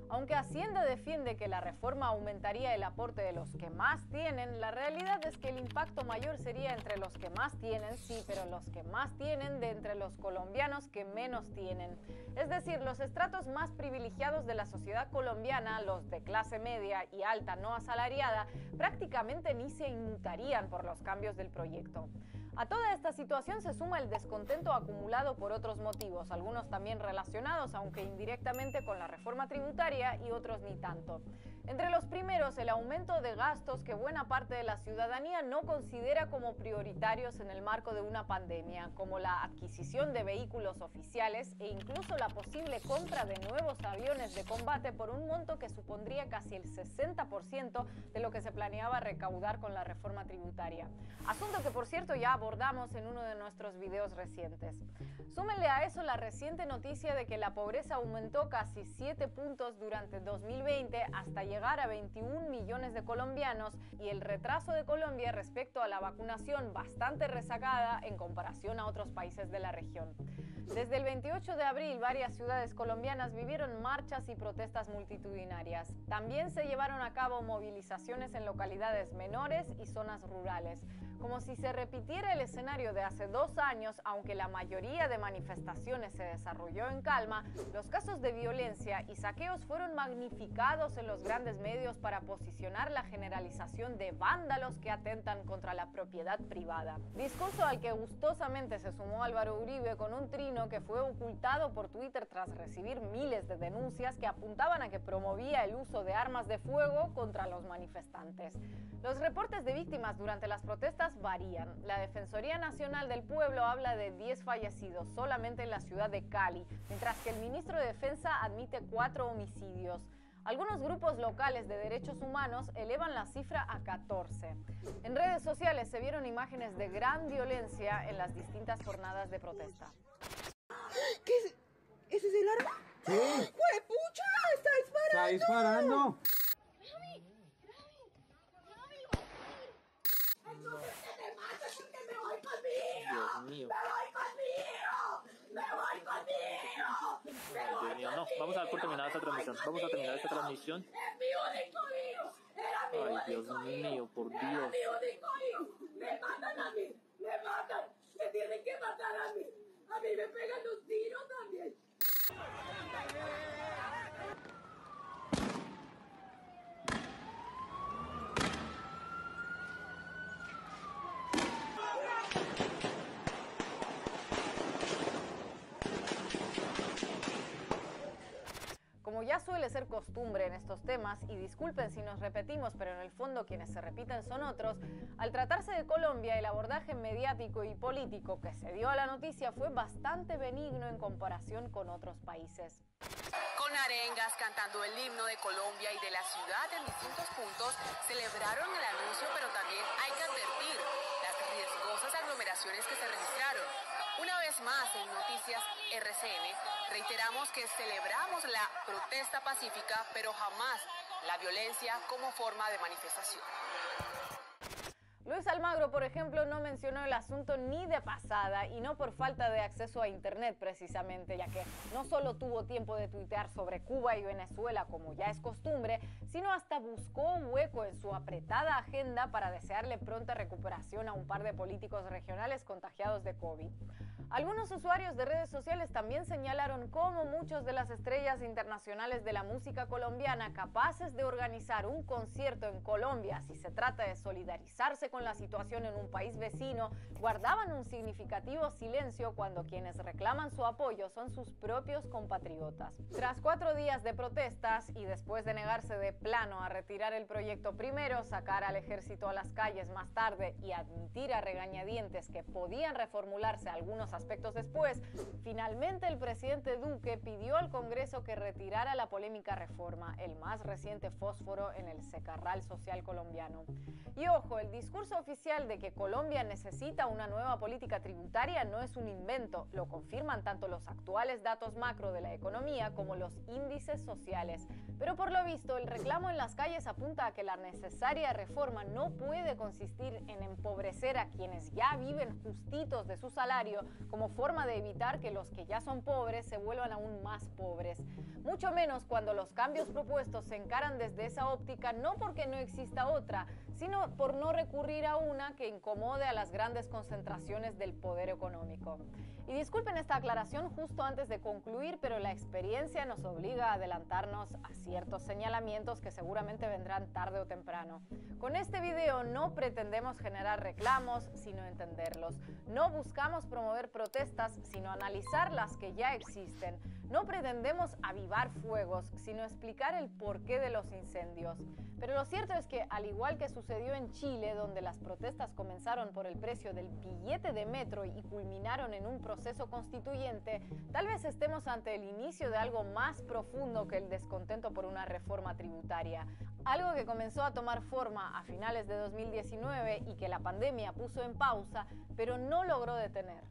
Aunque Hacienda defiende que la reforma aumentaría el aporte de los que más tienen, la realidad es que el impacto mayor sería entre los que más tienen, sí, pero los que más tienen de entre los colombianos que menos tienen. Es decir, los estratos más privilegiados de la sociedad colombiana, los de clase media y alta no asalariada, prácticamente ni se inmutarían por los cambios del proyecto. A toda esta situación se suma el descontento acumulado por otros motivos, algunos también relacionados, aunque indirectamente, con la reforma tributaria y otros ni tanto. Entre los primeros, el aumento de gastos que buena parte de la ciudadanía no considera como prioritarios en el marco de una pandemia, como la adquisición de vehículos oficiales e incluso la posible compra de nuevos aviones de combate por un monto que supondría casi el 60% de lo que se planeaba recaudar con la reforma tributaria. Asunto que, por cierto, ya abordamos en uno de nuestros videos recientes. Súmenle a eso la reciente noticia de que la pobreza aumentó casi 7 puntos durante 2020 hasta llegar a 21 millones de colombianos y el retraso de Colombia respecto a la vacunación bastante rezagada en comparación a otros países de la región. Desde el 28 de abril, varias ciudades colombianas vivieron marchas y protestas multitudinarias. También se llevaron a cabo movilizaciones en localidades menores y zonas rurales. Como si se repitiera el escenario de hace 2 años, aunque la mayoría de manifestaciones se desarrolló en calma, los casos de violencia y saqueos fueron magnificados en los grandes medios para posicionar la generalización de vándalos que atentan contra la propiedad privada. Discurso al que gustosamente se sumó Álvaro Uribe con un trino que fue ocultado por Twitter tras recibir miles de denuncias que apuntaban a que promovía el uso de armas de fuego contra los manifestantes. Los reportes de víctimas durante las protestas varían. La Defensoría Nacional del Pueblo habla de 10 fallecidos solamente en la ciudad de Cali, mientras que el ministro de Defensa admite 4 homicidios. Algunos grupos locales de derechos humanos elevan la cifra a 14. En redes sociales se vieron imágenes de gran violencia en las distintas jornadas de protesta. ¿Qué es? ¿Ese es el arma? Sí. ¡Juepucha! ¡Está disparando! ¡Está disparando! Entonces que me mates porque me voy conmigo. Dios mío. Me voy conmigo. Me voy conmigo. Me Dios mío, no, vamos a dar por terminada esta transmisión. Vamos a terminar esta transmisión. Es mi único hijo. Era mi Ay, único Dios hijo. mío, por Era Dios. mi único hijo. Me matan a mí. Me matan. Me tienen que matar a mí. A mí me pegan los tiros también. Como ya suele ser costumbre en estos temas, y disculpen si nos repetimos, pero en el fondo quienes se repiten son otros, al tratarse de Colombia, el abordaje mediático y político que se dio a la noticia fue bastante benigno en comparación con otros países. Con arengas, cantando el himno de Colombia y de la ciudad en distintos puntos, celebraron el anuncio, pero también hay que advertir las riesgosas aglomeraciones que se registraron. Una vez más en Noticias RCN, reiteramos que celebramos la protesta pacífica, pero jamás la violencia como forma de manifestación. Luis Almagro, por ejemplo, no mencionó el asunto ni de pasada, y no por falta de acceso a internet precisamente, ya que no solo tuvo tiempo de tuitear sobre Cuba y Venezuela como ya es costumbre, sino hasta buscó un hueco en su apretada agenda para desearle pronta recuperación a un par de políticos regionales contagiados de COVID. Algunos usuarios de redes sociales también señalaron cómo muchos de las estrellas internacionales de la música colombiana capaces de organizar un concierto en Colombia si se trata de solidarizarse con la situación en un país vecino, guardaban un significativo silencio cuando quienes reclaman su apoyo son sus propios compatriotas. Tras 4 días de protestas y después de negarse de plano a retirar el proyecto primero, sacar al ejército a las calles más tarde y admitir a regañadientes que podían reformularse algunos aspectos después, finalmente el presidente Duque pidió al Congreso que retirara la polémica reforma, el más reciente fósforo en el secarral social colombiano. Y ojo, el discurso oficial de que Colombia necesita una nueva política tributaria no es un invento, lo confirman tanto los actuales datos macro de la economía como los índices sociales. Pero por lo visto, el reclamo en las calles apunta a que la necesaria reforma no puede consistir en empobrecer a quienes ya viven justitos de su salario como forma de evitar que los que ya son pobres se vuelvan aún más pobres. Mucho menos cuando los cambios propuestos se encaran desde esa óptica, no porque no exista otra, sino por no recurrir a una que incomode a las grandes concentraciones del poder económico. Y disculpen esta aclaración justo antes de concluir, pero la experiencia nos obliga a adelantarnos a ciertos señalamientos que seguramente vendrán tarde o temprano. Con este video no pretendemos generar reclamos, sino entenderlos. No buscamos promover protestas, sino analizar las que ya existen. No pretendemos avivar fuegos, sino explicar el porqué de los incendios. Pero lo cierto es que, al igual que sucedió en Chile, donde las protestas comenzaron por el precio del billete de metro y culminaron en un proceso constituyente, tal vez estemos ante el inicio de algo más profundo que el descontento por una reforma tributaria. Algo que comenzó a tomar forma a finales de 2019 y que la pandemia puso en pausa, pero no logró detener.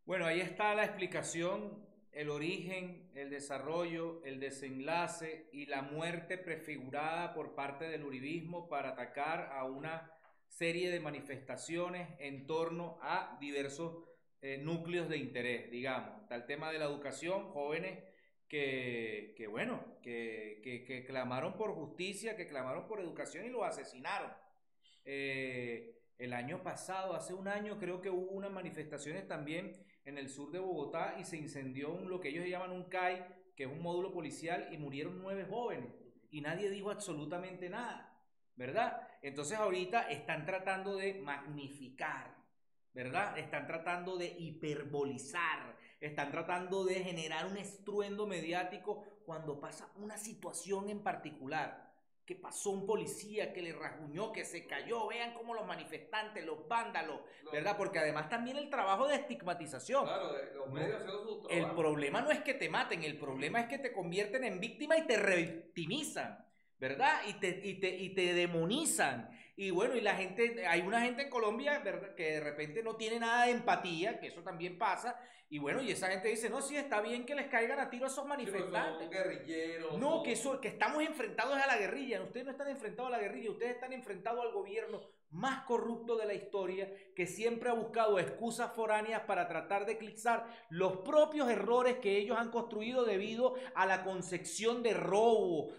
Bueno, ahí está la explicación, el origen, el desarrollo, el desenlace y la muerte prefigurada por parte del uribismo para atacar a una serie de manifestaciones en torno a diversos núcleos de interés, digamos. Está el tema de la educación, jóvenes que clamaron por justicia, que clamaron por educación y los asesinaron. El año pasado, hace un año, creo que hubo unas manifestaciones también en el sur de Bogotá y se incendió lo que ellos llaman un CAI, que es un módulo policial, y murieron 9 jóvenes y nadie dijo absolutamente nada, ¿verdad? Entonces ahorita están tratando de magnificar, ¿verdad? Están tratando de hiperbolizar, están tratando de generar un estruendo mediático cuando pasa una situación en particular. Que pasó un policía que le rajuñó, que se cayó, vean cómo los manifestantes, los vándalos, ¿verdad? Porque además también el trabajo de estigmatización. Claro, los medios haciendo su trabajo. El problema no es que te maten, el problema es que te convierten en víctima y te revictimizan, ¿verdad? Y te demonizan. Y bueno, y la gente, hay una gente en Colombia, ¿verdad?, que de repente no tiene nada de empatía, que eso también pasa, y bueno, y esa gente dice, no, sí, está bien que les caigan a tiro a esos manifestantes. Son guerrilleros. No, que estamos enfrentados a la guerrilla. Ustedes no están enfrentados a la guerrilla, ustedes están enfrentados al gobierno más corrupto de la historia, que siempre ha buscado excusas foráneas para tratar de eclipsar los propios errores que ellos han construido debido a la concepción de robo,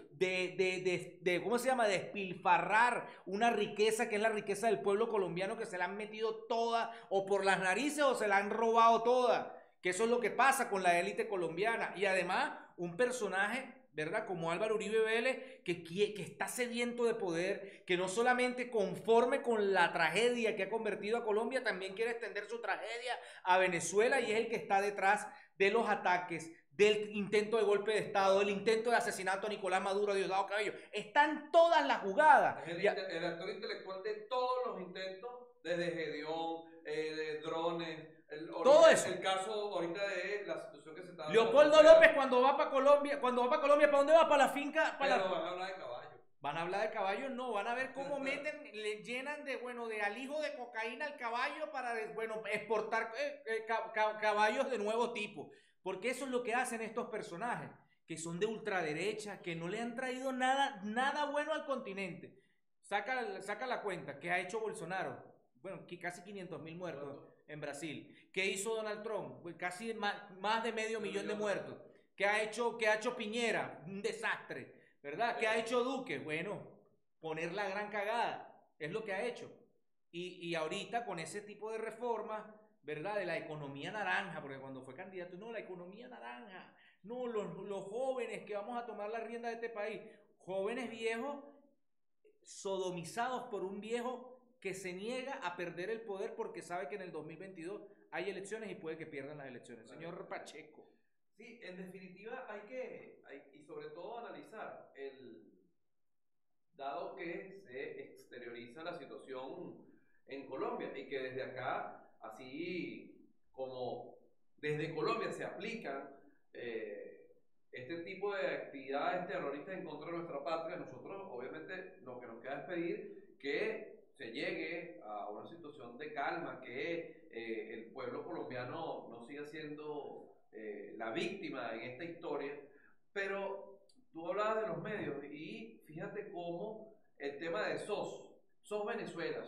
¿cómo se llama?, de despilfarrar una riqueza que es la riqueza del pueblo colombiano, que se la han metido toda o por las narices o se la han robado toda. Que eso es lo que pasa con la élite colombiana. Y además, un personaje, ¿verdad?, como Álvaro Uribe Vélez, que está sediento de poder, que no solamente conforme con la tragedia que ha convertido a Colombia, también quiere extender su tragedia a Venezuela, y es el que está detrás de los ataques, del intento de golpe de Estado, del intento de asesinato a Nicolás Maduro, a Diosdado Cabello. Están todas las jugadas. El actor intelectual de todos los intentos, desde Gedeón, de drones, todo eso. El caso ahorita de la situación que se está dando. Leopoldo López, cuando va para Colombia, ¿para dónde va? Para la finca. Van a hablar de caballos. Van a hablar de caballos, no, van a ver cómo le llenan de alijo de cocaína al caballo para, exportar caballos de nuevo tipo. Porque eso es lo que hacen estos personajes, que son de ultraderecha, que no le han traído nada bueno al continente. Saca la cuenta, ¿qué ha hecho Bolsonaro? Bueno, casi 500.000 muertos en Brasil. ¿Qué hizo Donald Trump? Pues casi más de 500.000 de muertos. ¿Qué ha hecho Piñera? Un desastre, ¿verdad? ¿Qué ha hecho Duque? Bueno, poner la gran cagada, es lo que ha hecho. Y ahorita con ese tipo de reformas, ¿verdad?, de la economía naranja, porque cuando fue candidato, no, la economía naranja, no, los jóvenes que vamos a tomar la rienda de este país, jóvenes viejos sodomizados por un viejo que se niega a perder el poder porque sabe que en el 2022 hay elecciones y puede que pierdan las elecciones. Señor Pacheco. Sí, en definitiva y sobre todo analizar, dado que se exterioriza la situación en Colombia y que desde acá, así como desde Colombia se aplican este tipo de actividades terroristas en contra de nuestra patria, nosotros obviamente lo que nos queda es pedir que se llegue a una situación de calma, que el pueblo colombiano no siga siendo la víctima en esta historia. Pero tú hablabas de los medios y fíjate cómo el tema de sos Venezuela,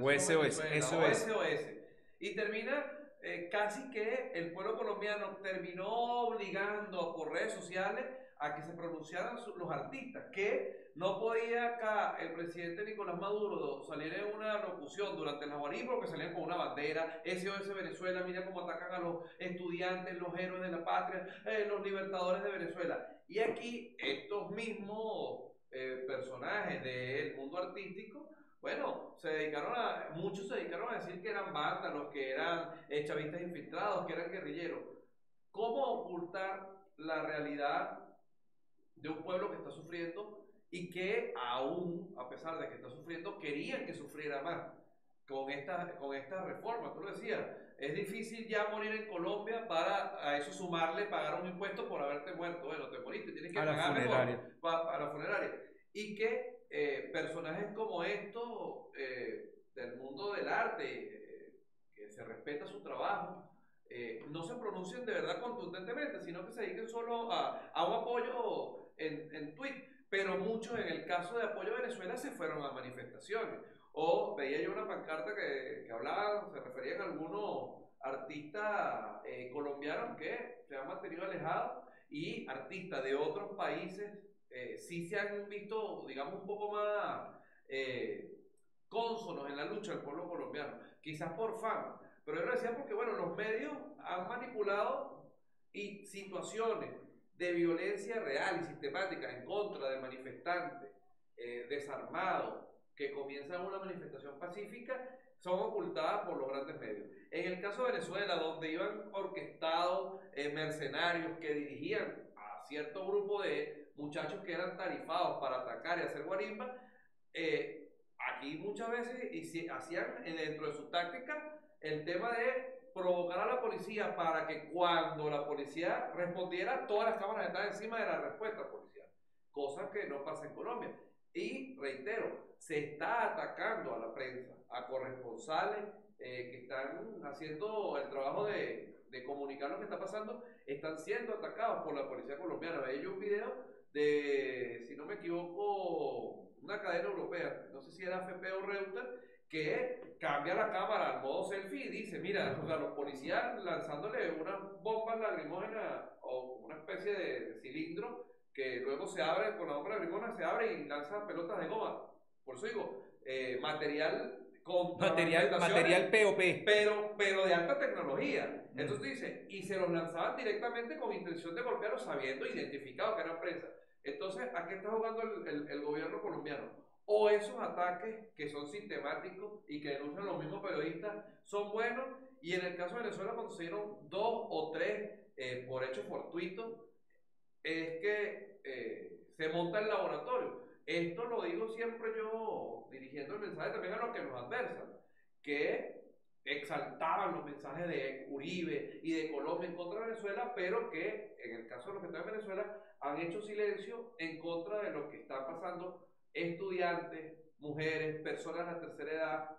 o SOS. Y termina casi que el pueblo colombiano terminó obligando por redes sociales a que se pronunciaran los artistas, que no podía acá el presidente Nicolás Maduro salir en una locución durante la guarimba porque salían con una bandera, SOS Venezuela, mira cómo atacan a los estudiantes, los héroes de la patria, los libertadores de Venezuela. Y aquí estos mismos personajes del mundo artístico, bueno, muchos se dedicaron a decir que eran vándalos, que eran chavistas infiltrados, que eran guerrilleros. ¿Cómo ocultar la realidad de un pueblo que está sufriendo y que aún, a pesar de que está sufriendo, querían que sufriera más con esta reforma? Tú lo decías, es difícil ya morir en Colombia para a eso sumarle pagar un impuesto por haberte muerto. Bueno, te moriste, tienes que pagarle para la funeraria. Y que personajes como estos del mundo del arte, que se respeta su trabajo, no se pronuncien de verdad contundentemente, sino que se dediquen solo a un apoyo en tweet. Pero muchos, en el caso de apoyo a Venezuela, se fueron a manifestaciones. O veía yo una pancarta que se referían a algunos artistas colombianos que se han mantenido alejados, y artistas de otros países sí se han visto, digamos, un poco más cónsonos en la lucha del pueblo colombiano, quizás por fama. Pero yo lo decía porque, bueno, los medios han manipulado y situaciones de violencia real y sistemática en contra de manifestantes desarmados que comienzan una manifestación pacífica, son ocultadas por los grandes medios. En el caso de Venezuela, donde iban orquestados mercenarios que dirigían a cierto grupo de muchachos que eran tarifados para atacar y hacer guarimba, aquí muchas veces hacían dentro de su táctica el tema de provocar a la policía para que cuando la policía respondiera, todas las cámaras estaban encima de la respuesta policial, cosa que no pasa en Colombia. Y reitero, se está atacando a la prensa, a corresponsales que están haciendo el trabajo de comunicar lo que está pasando, están siendo atacados por la policía colombiana. Veía yo un video de, si no me equivoco, una cadena europea, no sé si era AFP o Reuters, que cambia la cámara al modo selfie y dice, mira, o sea, los policías lanzándole unas bombas lacrimógenas o una especie de cilindro que luego se abre, con la bomba lacrimógena se abre y lanza pelotas de goma. Por eso digo, material POP. Pero de alta tecnología. Entonces dice, y se los lanzaban directamente con intención de golpearlos sabiendo, identificado que eran prensa. Entonces, ¿a qué está jugando el gobierno colombiano? O esos ataques que son sistemáticos y que denuncian los mismos periodistas son buenos, y en el caso de Venezuela cuando se dieron 2 o 3 por hechos fortuitos, es que se monta el laboratorio. Esto lo digo siempre yo, dirigiendo el mensaje también a los que nos adversan, que exaltaban los mensajes de Uribe y de Colombia en contra de Venezuela, pero que en el caso de los que están en Venezuela han hecho silencio en contra de lo que está pasando estudiantes, mujeres, personas de la tercera edad,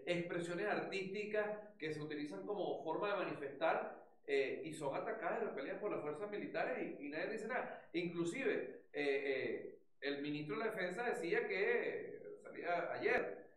expresiones artísticas que se utilizan como forma de manifestar y son atacadas y repelidas por las fuerzas militares y nadie dice nada. Inclusive el ministro de la Defensa decía que salía ayer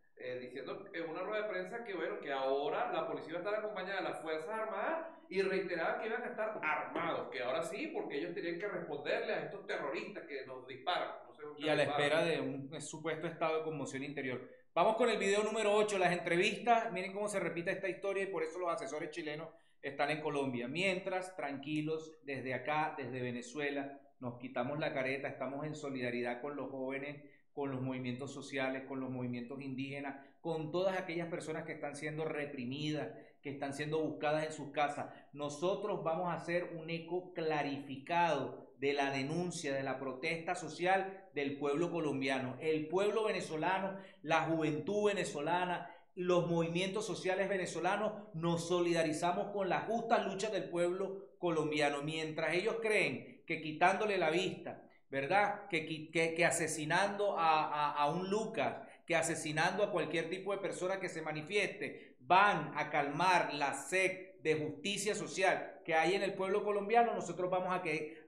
diciendo en una rueda de prensa que bueno, que ahora la policía va a estar acompañada de las Fuerzas Armadas y reiteraba que iban a estar armados, que ahora sí, porque ellos tenían que responderle a estos terroristas que nos disparan. No sé, y a la espera de un supuesto estado de conmoción interior. Vamos con el video número 8, las entrevistas. Miren cómo se repite esta historia y por eso los asesores chilenos están en Colombia. Mientras, tranquilos, desde acá, desde Venezuela, nos quitamos la careta, estamos en solidaridad con los jóvenes, con los movimientos sociales, con los movimientos indígenas, con todas aquellas personas que están siendo reprimidas, que están siendo buscadas en sus casas. Nosotros vamos a hacer un eco clarificado de la denuncia, de la protesta social del pueblo colombiano. El pueblo venezolano, la juventud venezolana, los movimientos sociales venezolanos nos solidarizamos con las justas luchas del pueblo colombiano. Mientras ellos creen que quitándole la vista, ¿verdad? Que asesinando a un Lucas, que asesinando a cualquier tipo de persona que se manifieste, van a calmar la sed de justicia social que hay en el pueblo colombiano, nosotros vamos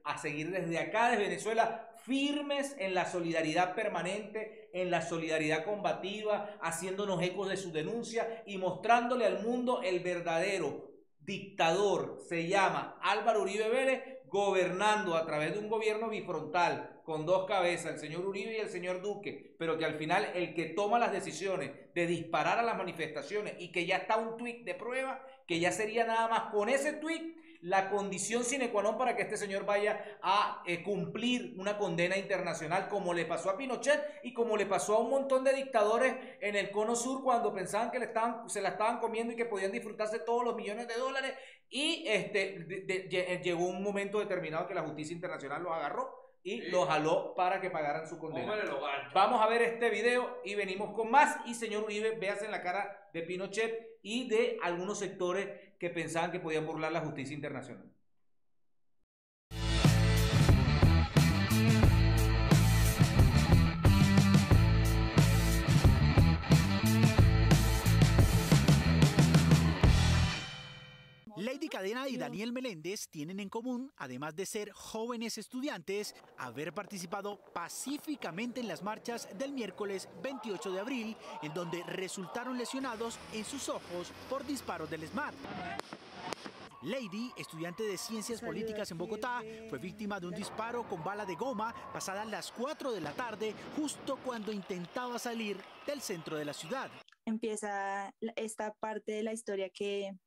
a seguir desde acá, desde Venezuela, firmes en la solidaridad permanente, en la solidaridad combativa, haciéndonos ecos de su denuncia y mostrándole al mundo el verdadero dictador. Se llama Álvaro Uribe Vélez, gobernando a través de un gobierno bifrontal con dos cabezas, el señor Uribe y el señor Duque, pero que al final el que toma las decisiones de disparar a las manifestaciones y que ya está un tuit de prueba, que ya sería nada más con ese tuit la condición sine qua non para que este señor vaya a cumplir una condena internacional, como le pasó a Pinochet y como le pasó a un montón de dictadores en el cono sur cuando pensaban que se la estaban comiendo y que podían disfrutarse todos los millones de dólares y llegó un momento determinado que la justicia internacional los agarró y los jaló para que pagaran su condena. Vamos a ver este video y venimos con más. Y señor Uribe, véase en la cara de Pinochet y de algunos sectores que pensaban que podían burlar la justicia internacional. Lady Cadena y Daniel Meléndez tienen en común, además de ser jóvenes estudiantes, haber participado pacíficamente en las marchas del miércoles 28 de abril, en donde resultaron lesionados en sus ojos por disparos del SMAT. Lady, estudiante de Ciencias Políticas en Bogotá, fue víctima de un disparo con bala de goma pasadas las 4 de la tarde, justo cuando intentaba salir del centro de la ciudad. Empieza esta parte de la historia que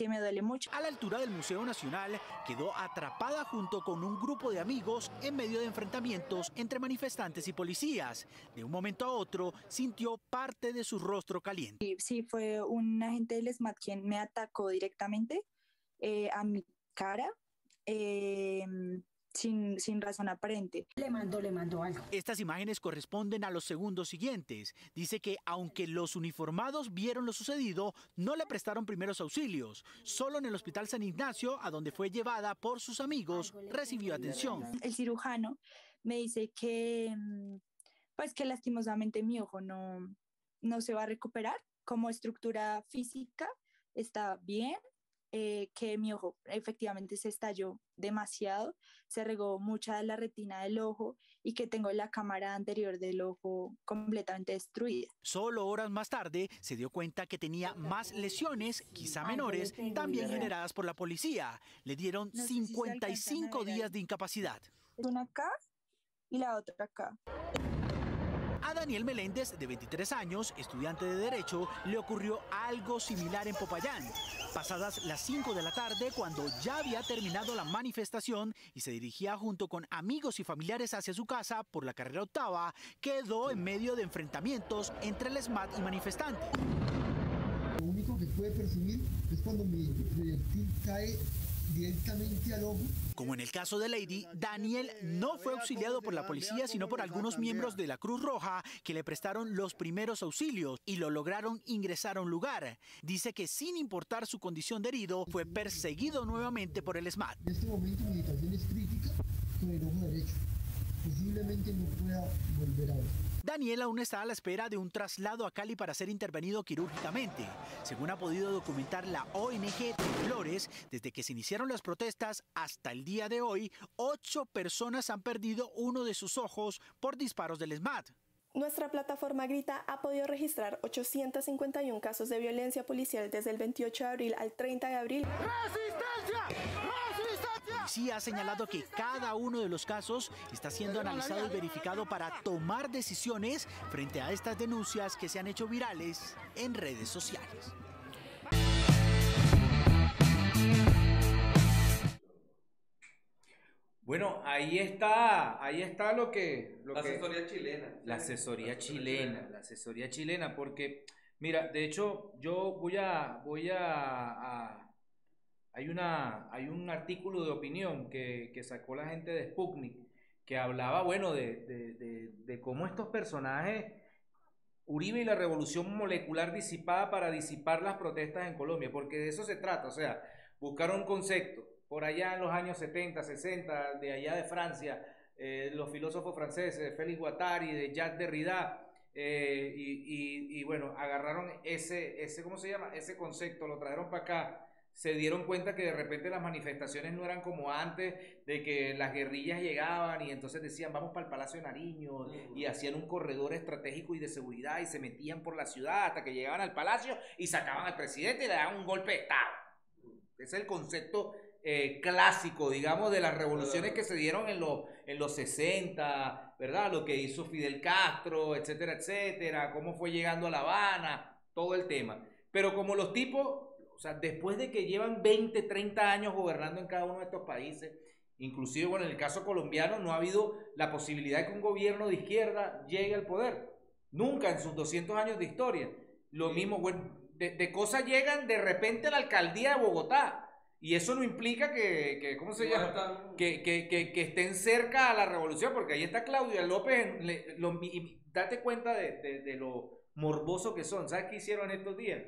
me duele mucho. A la altura del Museo Nacional quedó atrapada junto con un grupo de amigos en medio de enfrentamientos entre manifestantes y policías. De un momento a otro sintió parte de su rostro caliente. Sí, fue un agente del SMAT quien me atacó directamente a mi cara. Sin razón aparente. Le mandó algo. Estas imágenes corresponden a los segundos siguientes. Dice que aunque los uniformados vieron lo sucedido, no le prestaron primeros auxilios. Solo en el Hospital San Ignacio, a donde fue llevada por sus amigos, recibió atención. El cirujano me dice que pues que lastimosamente mi ojo no se va a recuperar. Como estructura física está bien, que mi ojo efectivamente se estalló demasiado, se regó mucha de la retina del ojo y que tengo la cámara anterior del ojo completamente destruida. Solo horas más tarde se dio cuenta que tenía más lesiones, quizá menores, también generadas por la policía. Le dieron 55 días de incapacidad. Una acá y la otra acá. A Daniel Meléndez, de 23 años, estudiante de Derecho, le ocurrió algo similar en Popayán. Pasadas las 5 de la tarde, cuando ya había terminado la manifestación y se dirigía junto con amigos y familiares hacia su casa por la carrera 8ª, quedó en medio de enfrentamientos entre el SMAT y manifestantes. Lo único que puede percibir es cuando mi proyectil cae directamente al ojo. Como en el caso de Lady, Daniel no fue auxiliado por la policía, sino por algunos miembros de la Cruz Roja que le prestaron los primeros auxilios y lo lograron ingresar a un lugar. Dice que sin importar su condición de herido, fue perseguido nuevamente por el SMAT. En este momento mi situación es crítica con el ojo derecho. Posiblemente no pueda volver a ver. Daniel aún está a la espera de un traslado a Cali para ser intervenido quirúrgicamente. Según ha podido documentar la ONG Temblores, desde que se iniciaron las protestas hasta el día de hoy, 8 personas han perdido uno de sus ojos por disparos del SMAT. Nuestra plataforma Grita ha podido registrar 851 casos de violencia policial desde el 28 de abril al 30 de abril. ¡Resistencia! La policía ha señalado que cada uno de los casos está siendo analizado y verificado para tomar decisiones frente a estas denuncias que se han hecho virales en redes sociales. Bueno, ahí está lo que la asesoría chilena. La asesoría chilena, porque, mira, de hecho, yo hay un artículo de opinión que sacó la gente de Sputnik, que hablaba, bueno, de cómo estos personajes, Uribe y la revolución molecular disipada para disipar las protestas en Colombia, porque de eso se trata, o sea, buscar un concepto. Por allá en los años 70, 60, de allá de Francia, los filósofos franceses, Félix Guattari, de Jacques Derrida, y bueno, agarraron ¿cómo se llama? Ese concepto, lo trajeron para acá, se dieron cuenta que de repente las manifestaciones no eran como antes, de que las guerrillas llegaban y entonces decían vamos para el Palacio de Nariño, y hacían un corredor estratégico y de seguridad y se metían por la ciudad hasta que llegaban al palacio y sacaban al presidente y le daban un golpe de estado. Ese es el concepto clásico, digamos, de las revoluciones que se dieron en los 60, ¿verdad? Lo que hizo Fidel Castro, etcétera, etcétera, cómo fue llegando a La Habana, todo el tema. Pero como los tipos, o sea, después de que llevan 20, 30 años gobernando en cada uno de estos países, inclusive, bueno, en el caso colombiano no ha habido la posibilidad de que un gobierno de izquierda llegue al poder. Nunca en sus 200 años de historia. Lo mismo, bueno, de cosas llegan de repente a la alcaldía de Bogotá. Y eso no implica que ¿cómo se llama? Que estén cerca a la revolución, porque ahí está Claudia López. Date cuenta de lo morboso que son. ¿Sabes qué hicieron estos días?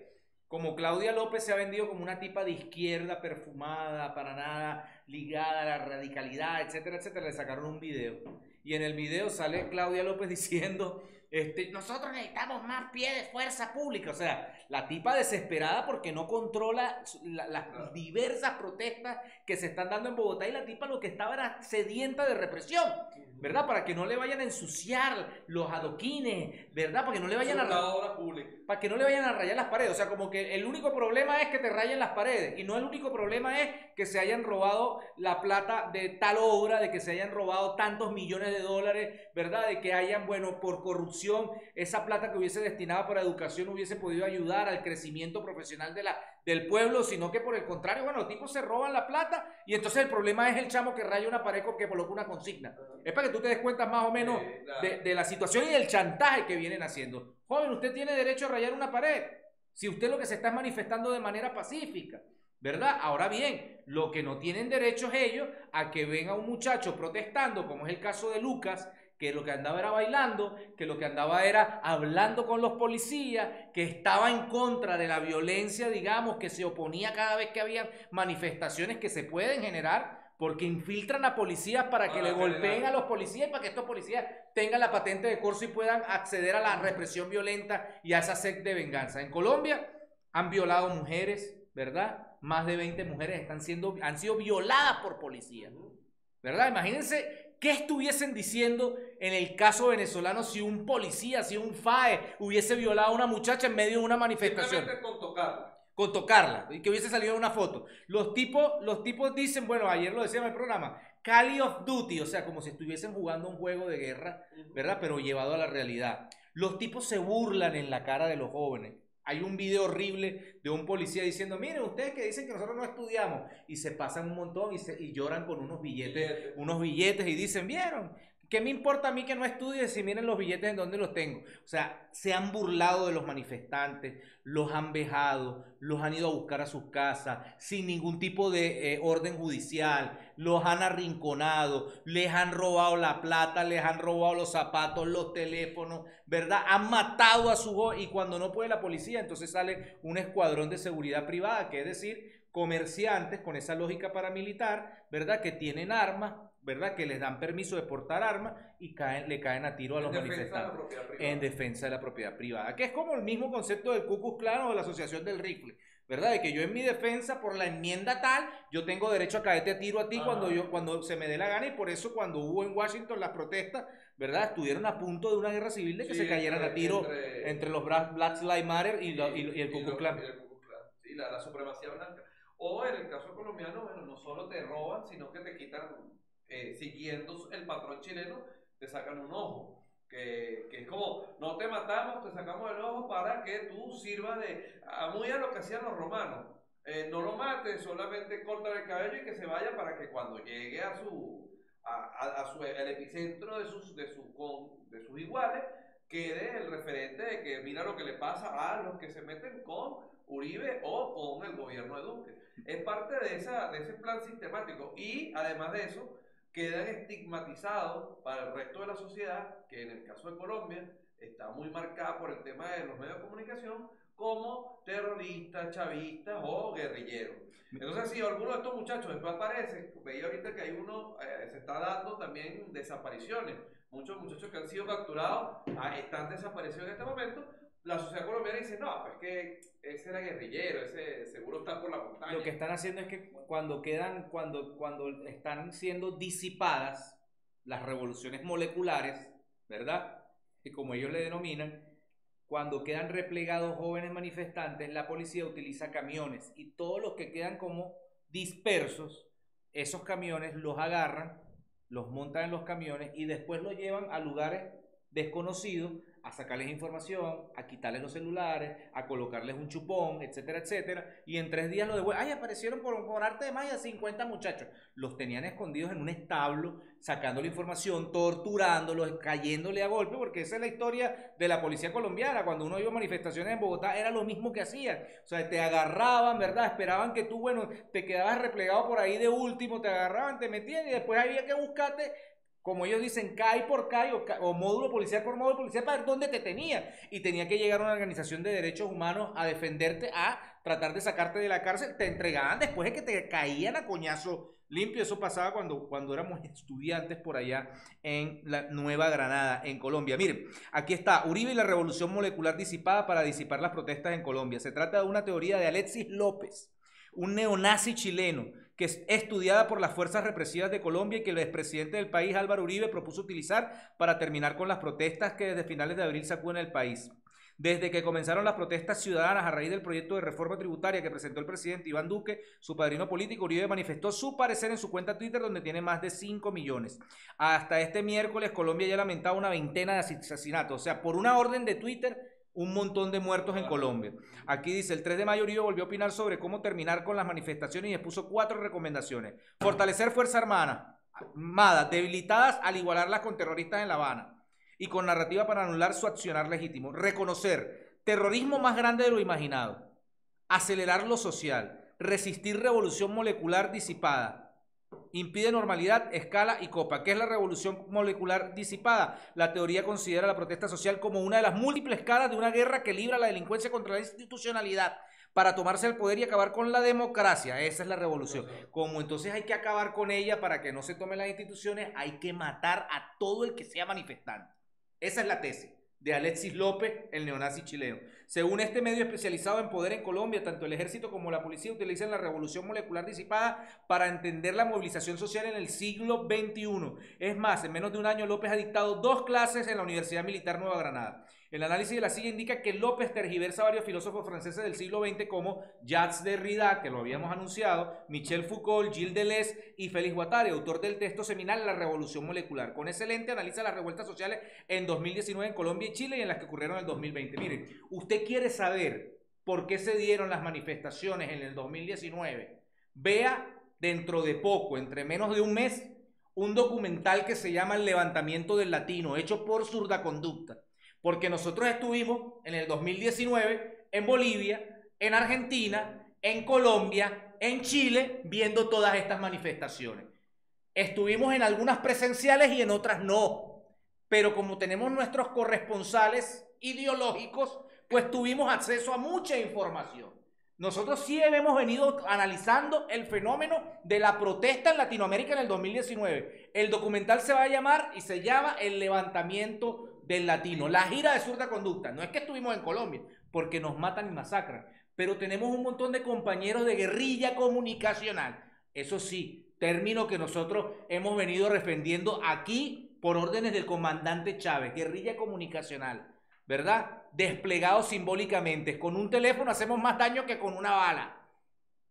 Como Claudia López se ha vendido como una tipa de izquierda perfumada, para nada ligada a la radicalidad, etcétera, etcétera, le sacaron un video. Y en el video sale Claudia López diciendo, nosotros necesitamos más pie de fuerza pública. O sea, la tipa desesperada porque no controla las diversas protestas que se están dando en Bogotá, y la tipa lo que estaba era sedienta de represión, ¿verdad? Para que no le vayan a ensuciar los adoquines, ¿verdad? Para que no le vayan a rayar las paredes. O sea, como que el único problema es que te rayen las paredes, y no el único problema es que se hayan robado la plata de tal obra, de que se hayan robado tantos millones de dólares, ¿verdad? De que hayan, bueno, por corrupción, esa plata que hubiese destinada para educación hubiese podido ayudar al crecimiento profesional del pueblo, sino que por el contrario, bueno, los tipos se roban la plata y entonces el problema es el chamo que raya una pared que coloca una consigna. Es para que tú te des cuenta más o menos de la situación y del chantaje que vienen haciendo. Joven, usted tiene derecho a rayar una pared si usted lo que se está es manifestando de manera pacífica, ¿verdad? Ahora bien, lo que no tienen derecho es ellos a que venga un muchacho protestando, como es el caso de Lucas, que lo que andaba era bailando, que lo que andaba era hablando con los policías, que estaba en contra de la violencia, digamos, que se oponía cada vez que había manifestaciones que se pueden generar, porque infiltran a policías para que le golpeen a los policías y para que estos policías tengan la patente de corso y puedan acceder a la represión violenta y a esa sed de venganza. En Colombia han violado mujeres, ¿verdad? Más de 20 mujeres han sido violadas por policías, ¿verdad? Imagínense qué estuviesen diciendo en el caso venezolano si un policía, si un FAE hubiese violado a una muchacha en medio de una manifestación. Simplemente con tocarla. Con tocarla, y que hubiese salido una foto. Los tipos dicen, bueno, ayer lo decía en el programa, Call of Duty, o sea, como si estuviesen jugando un juego de guerra, ¿verdad? Pero llevado a la realidad. Los tipos se burlan en la cara de los jóvenes. Hay un video horrible de un policía diciendo, miren, ustedes que dicen que nosotros no estudiamos, y se pasan un montón y lloran con unos billetes y dicen, ¿vieron? ¿Qué me importa a mí que no estudie si miren los billetes en donde los tengo? O sea, se han burlado de los manifestantes, los han vejado, los han ido a buscar a sus casas sin ningún tipo de orden judicial, los han arrinconado, les han robado la plata, les han robado los zapatos, los teléfonos, ¿verdad? Han matado a su y cuando no puede la policía, entonces sale un escuadrón de seguridad privada, que es decir, comerciantes con esa lógica paramilitar, ¿verdad? Que tienen armas, ¿verdad? Que les dan permiso de portar armas y le caen a tiro a los manifestantes en defensa de la propiedad privada, que es como el mismo concepto del Ku Klux Klan o de la Asociación del Rifle, ¿verdad? De que yo en mi defensa por la enmienda tal, yo tengo derecho a caerte a tiro a ti cuando se me dé la gana, y por eso cuando hubo en Washington las protestas, ¿verdad? Estuvieron a punto de una guerra civil de que se cayeran a tiro entre los Black Lives Matter y el Ku Klux Klan. Sí, la supremacía blanca. O en el caso colombiano, bueno, no solo te roban, sino que te quitan, siguiendo el patrón chileno, te sacan un ojo. Que es como, no te matamos, te sacamos el ojo para que tú sirvas muy a lo que hacían los romanos. No lo mates, solamente corta el cabello y que se vaya para que cuando llegue el epicentro de sus iguales, quede el referente de que mira lo que le pasa a los que se meten con Uribe o con el gobierno de Duque. Es parte de ese plan sistemático, y además de eso quedan estigmatizados para el resto de la sociedad, que en el caso de Colombia está muy marcada por el tema de los medios de comunicación como terroristas, chavistas o guerrilleros. Entonces, si alguno de estos muchachos después aparece, veía ahorita que hay uno, se está dando también desapariciones. Muchos muchachos que han sido capturados están desaparecidos en este momento. La sociedad colombiana dice, no, pues que ese era guerrillero, ese seguro está por la montaña. Lo que están haciendo es que cuando están siendo disipadas las revoluciones moleculares, ¿verdad? Y como ellos le denominan, cuando quedan replegados jóvenes manifestantes, la policía utiliza camiones, y todos los que quedan como dispersos, esos camiones los agarran, los montan en los camiones y después los llevan a lugares desconocidos, a sacarles información, a quitarles los celulares, a colocarles un chupón, etcétera, etcétera, y en 3 días lo devuelven. ¡Ay, aparecieron por arte de magia 50 muchachos! Los tenían escondidos en un establo, sacando la información, torturándolos, cayéndole a golpe, porque esa es la historia de la policía colombiana. Cuando uno iba a manifestaciones en Bogotá, era lo mismo que hacían. O sea, te agarraban, ¿verdad? Esperaban que tú, bueno, te quedabas replegado por ahí de último, te agarraban, te metían, y después había que buscarte, como ellos dicen, CAI por CAI o módulo policial por módulo policial, para ver dónde te tenía. Y tenía que llegar una organización de derechos humanos a defenderte, a tratar de sacarte de la cárcel. Te entregaban después de que te caían a coñazo limpio. Eso pasaba cuando éramos estudiantes por allá en la Nueva Granada, en Colombia. Miren, aquí está Uribe y la revolución molecular disipada para disipar las protestas en Colombia. Se trata de una teoría de Alexis López, un neonazi chileno, que es estudiada por las fuerzas represivas de Colombia y que el expresidente del país, Álvaro Uribe, propuso utilizar para terminar con las protestas que desde finales de abril sacuden el país. Desde que comenzaron las protestas ciudadanas a raíz del proyecto de reforma tributaria que presentó el presidente Iván Duque, su padrino político, Uribe manifestó su parecer en su cuenta Twitter, donde tiene más de 5 millones. Hasta este miércoles, Colombia ya ha lamentado una veintena de asesinatos. O sea, por una orden de Twitter, un montón de muertos en Colombia. Aquí dice, el 3 de mayo Uribe volvió a opinar sobre cómo terminar con las manifestaciones y expuso 4 recomendaciones. Fortalecer Fuerza Armada, debilitadas al igualarlas con terroristas en La Habana y con narrativa para anular su accionar legítimo. Reconocer terrorismo más grande de lo imaginado. Acelerar lo social. Resistir revolución molecular disipada. Impide normalidad, escala y copa. ¿Qué es la revolución molecular disipada? La teoría considera la protesta social como una de las múltiples caras de una guerra que libra la delincuencia contra la institucionalidad, para tomarse el poder y acabar con la democracia. Esa es la revolución. Como entonces hay que acabar con ella para que no se tomen las instituciones, hay que matar a todo el que sea manifestante. Esa es la tesis de Alexis López, el neonazi chileno. Según este medio especializado en poder en Colombia, tanto el ejército como la policía utilizan la revolución molecular disipada para entender la movilización social en el siglo XXI. Es más, en menos de un año López ha dictado 2 clases en la Universidad Militar Nueva Granada. El análisis de la silla indica que López tergiversa a varios filósofos franceses del siglo XX como Jacques Derrida, que lo habíamos anunciado, Michel Foucault, Gilles Deleuze y Félix Guattari, autor del texto seminal La Revolución Molecular. Con ese lente analiza las revueltas sociales en 2019 en Colombia y Chile y en las que ocurrieron en el 2020. Miren, usted quiere saber por qué se dieron las manifestaciones en el 2019. Vea dentro de poco, entre menos de un mes, un documental que se llama El Levantamiento del Latino, hecho por Surdaconducta. Porque nosotros estuvimos en el 2019 en Bolivia, en Argentina, en Colombia, en Chile, viendo todas estas manifestaciones. Estuvimos en algunas presenciales y en otras no. Pero como tenemos nuestros corresponsales ideológicos, pues tuvimos acceso a mucha información. Nosotros sí hemos venido analizando el fenómeno de la protesta en Latinoamérica en el 2019. El documental se va a llamar y se llama El Levantamiento del Latino, la gira de Surdaconducta. No es que estuvimos en Colombia, porque nos matan y masacran, pero tenemos un montón de compañeros de guerrilla comunicacional. Eso sí, término que nosotros hemos venido defendiendo aquí por órdenes del comandante Chávez, guerrilla comunicacional, ¿verdad? Desplegados simbólicamente. Con un teléfono hacemos más daño que con una bala.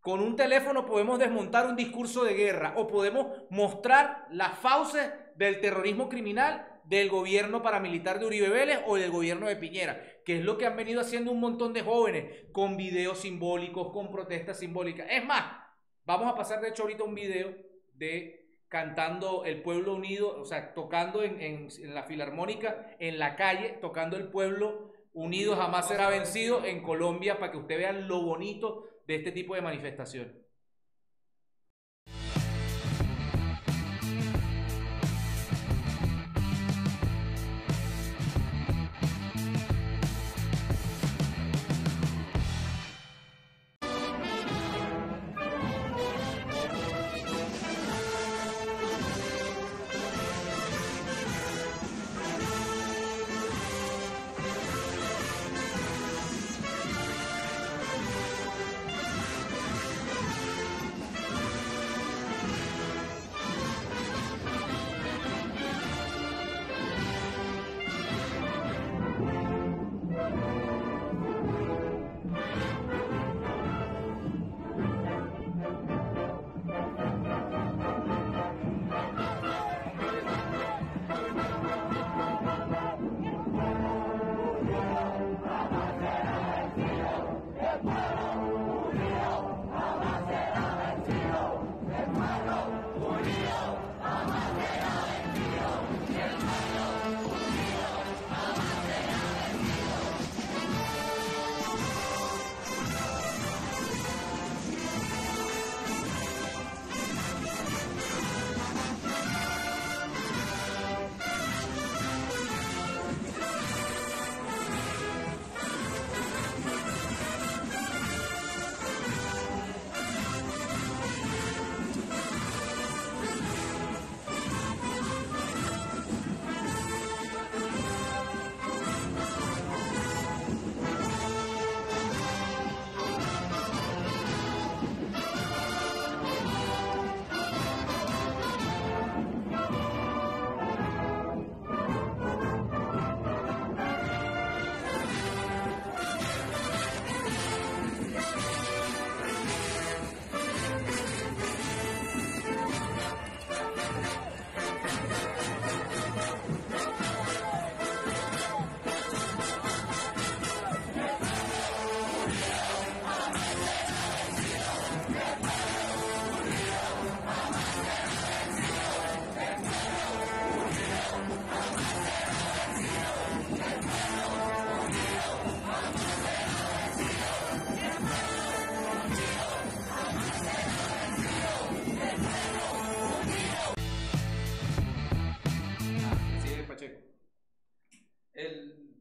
Con un teléfono podemos desmontar un discurso de guerra o podemos mostrar las fauces del terrorismo criminal del gobierno paramilitar de Uribe Vélez o del gobierno de Piñera, que es lo que han venido haciendo un montón de jóvenes con videos simbólicos, con protestas simbólicas. Es más, vamos a pasar de hecho ahorita un video de cantando El Pueblo Unido, o sea, tocando en la Filarmónica, en la calle, tocando El Pueblo Unido Jamás Será Vencido en Colombia, para que ustedes vean lo bonito de este tipo de manifestaciones.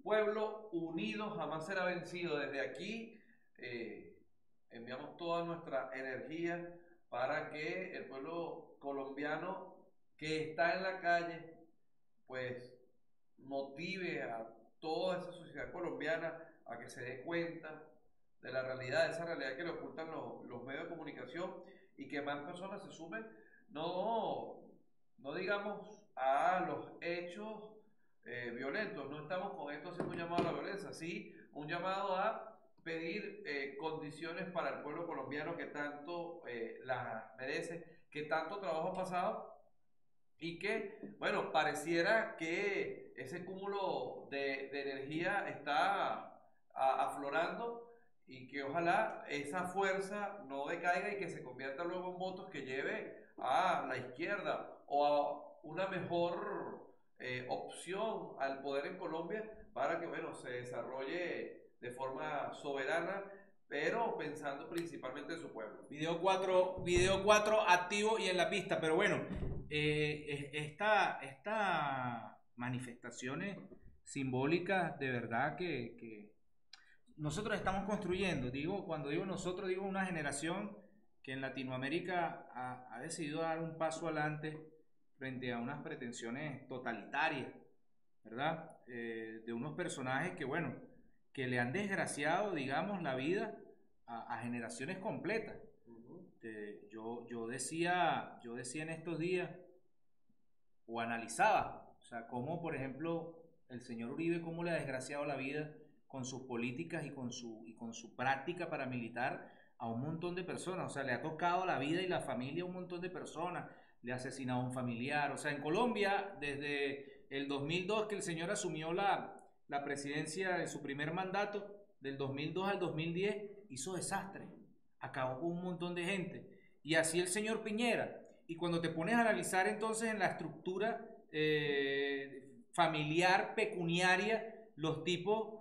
Pueblo unido jamás será vencido. Desde aquí enviamos toda nuestra energía para que el pueblo colombiano que está en la calle, pues motive a toda esa sociedad colombiana a que se dé cuenta de la realidad, esa realidad que le ocultan los medios de comunicación, y que más personas se sumen, no digamos a los hechos violentos. No estamos con esto haciendo un llamado a la violencia, sí un llamado a pedir condiciones para el pueblo colombiano que tanto las merece, que tanto trabajo ha pasado, y que, bueno, pareciera que ese cúmulo de energía está aflorando, y que ojalá esa fuerza no decaiga y que se convierta luego en votos que lleve a la izquierda o a una mejor opción al poder en Colombia, para que, bueno, se desarrolle de forma soberana, pero pensando principalmente en su pueblo. Video 4 activo y en la pista. Pero bueno, esta manifestaciones simbólicas, de verdad que nosotros estamos construyendo. Cuando digo nosotros, digo una generación que en Latinoamérica ha decidido dar un paso adelante frente a unas pretensiones totalitarias, ¿verdad? De unos personajes que, bueno, que le han desgraciado, digamos, la vida a generaciones completas. Yo decía en estos días, o analizaba, o sea, cómo, por ejemplo, el señor Uribe, cómo le ha desgraciado la vida con sus políticas y con su práctica paramilitar a un montón de personas. O sea, le ha tocado la vida y la familia a un montón de personas, le ha asesinado a un familiar. O sea, en Colombia, desde el 2002 que el señor asumió la presidencia de su primer mandato, del 2002 al 2010, hizo desastre, acabó con un montón de gente. Y así el señor Piñera. Y cuando te pones a analizar entonces en la estructura familiar, pecuniaria, los tipos,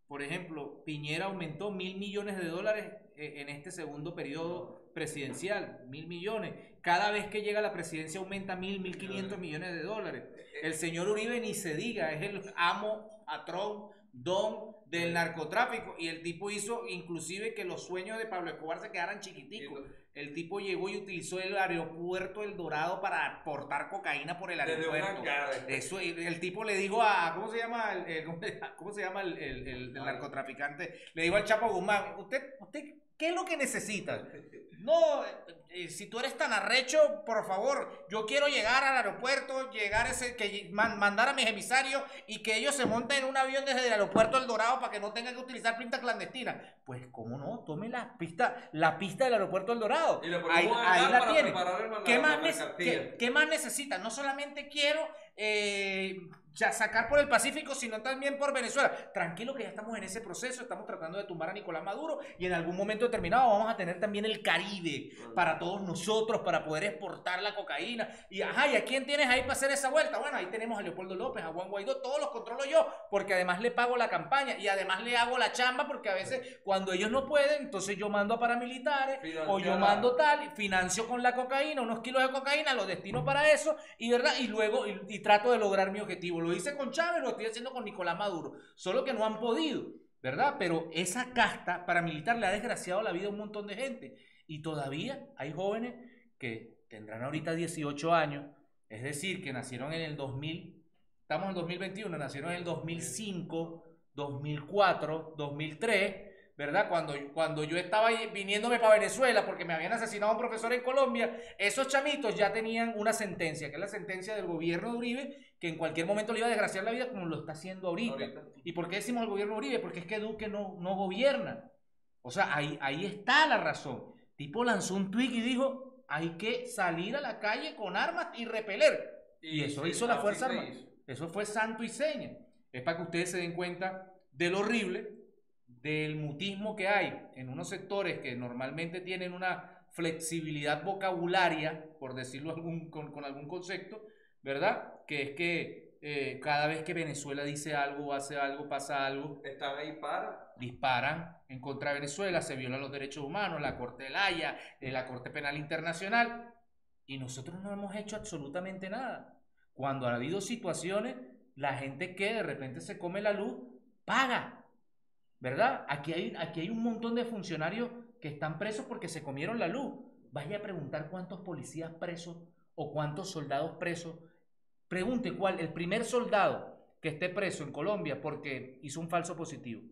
por ejemplo, Piñera aumentó $1.000 millones en este segundo periodo presidencial, 1.000 millones. Cada vez que llega a la presidencia aumenta 1.500 millones de dólares. El señor Uribe ni se diga, es el amo, patrón, don del narcotráfico, y el tipo hizo inclusive que los sueños de Pablo Escobar se quedaran chiquiticos. El tipo llegó y utilizó el aeropuerto El Dorado para portar cocaína por el aeropuerto. Eso, el tipo le dijo a, ¿cómo se llama el narcotraficante? Le dijo al Chapo Guzmán, ¿usted qué es lo que necesita? No, si tú eres tan arrecho, por favor, yo quiero llegar al aeropuerto, mandar a mis emisarios y que ellos se monten en un avión desde el aeropuerto El Dorado para que no tengan que utilizar pista clandestina. Pues, ¿cómo no? Tome la pista del aeropuerto El Dorado. Ahí la tiene. ¿Qué más necesita? No solamente quiero sacar por el Pacífico, sino también por Venezuela. Tranquilo, que ya estamos en ese proceso, estamos tratando de tumbar a Nicolás Maduro, y en algún momento determinado vamos a tener también el Caribe para todos nosotros, para poder exportar la cocaína. ¿Y a quién tienes ahí para hacer esa vuelta? Bueno, ahí tenemos a Leopoldo López, a Juan Guaidó, todos los controlo yo, porque además le pago la campaña y además le hago la chamba, porque a veces cuando ellos no pueden, entonces yo mando a paramilitares o yo mando financio con la cocaína, unos kilos de cocaína, los destino para eso, y verdad, y luego y trato de lograr mi objetivo. Lo hice con Chávez, lo estoy haciendo con Nicolás Maduro, solo que no han podido, ¿verdad? Pero esa casta paramilitar le ha desgraciado la vida a un montón de gente, y todavía hay jóvenes que tendrán ahorita 18 años, es decir, que nacieron en el 2000, estamos en 2021, nacieron en el 2005, 2004, 2003, ¿verdad? Cuando yo estaba viniéndome para Venezuela porque me habían asesinado a un profesor en Colombia, esos chamitos ya tenían una sentencia, que es la sentencia del gobierno de Uribe, que en cualquier momento le iba a desgraciar la vida, como lo está haciendo ahorita. ¿Y por qué decimos el gobierno de Uribe? Porque es que Duque no gobierna. O sea, ahí está la razón. Tipo lanzó un tuit y dijo, hay que salir a la calle con armas y repeler. Y eso hizo la Fuerza Armada. Eso fue santo y seña. Es para que ustedes se den cuenta de lo horrible, del mutismo que hay en unos sectores que normalmente tienen una flexibilidad vocabularia, por decirlo con algún concepto, ¿verdad? Que es que cada vez que Venezuela dice algo, hace algo, pasa algo, están ahí disparan en contra de Venezuela, se violan los derechos humanos, la Corte de La Haya, la Corte Penal Internacional, y nosotros no hemos hecho absolutamente nada. Cuando ha habido situaciones, la gente que de repente se come la luz, paga, ¿verdad? Aquí hay un montón de funcionarios que están presos porque se comieron la luz. Vaya a preguntar cuántos policías presos o cuántos soldados presos. Pregunte cuál, el primer soldado que esté preso en Colombia porque hizo un falso positivo,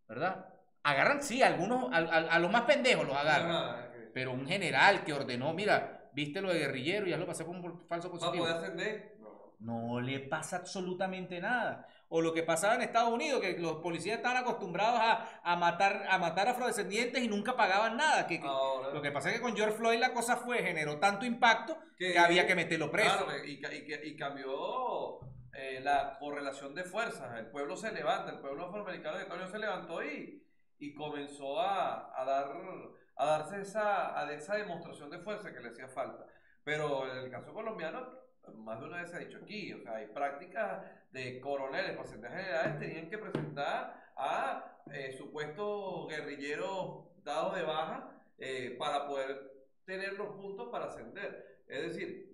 ¿verdad? Agarran, sí, algunos, a los más pendejos los agarran. Pero un general que ordenó, mira, viste lo de guerrillero y ya lo pasé con un falso positivo. ¿Va a poder ascender? No le pasa absolutamente nada. O lo que pasaba en Estados Unidos, que los policías estaban acostumbrados a matar afrodescendientes y nunca pagaban nada. Lo que pasa es que con George Floyd la cosa generó tanto impacto que había que meterlo preso. Claro, y cambió la correlación de fuerzas. El pueblo se levanta, el pueblo afroamericano de Estados Unidos se levantó y comenzó a darse esa demostración de fuerza que le hacía falta. Pero en el caso colombiano, más de una vez se ha dicho aquí, o sea, hay prácticas de coroneles, porcentajes generales tenían que presentar a supuestos guerrilleros dados de baja para poder tener los puntos para ascender. Es decir,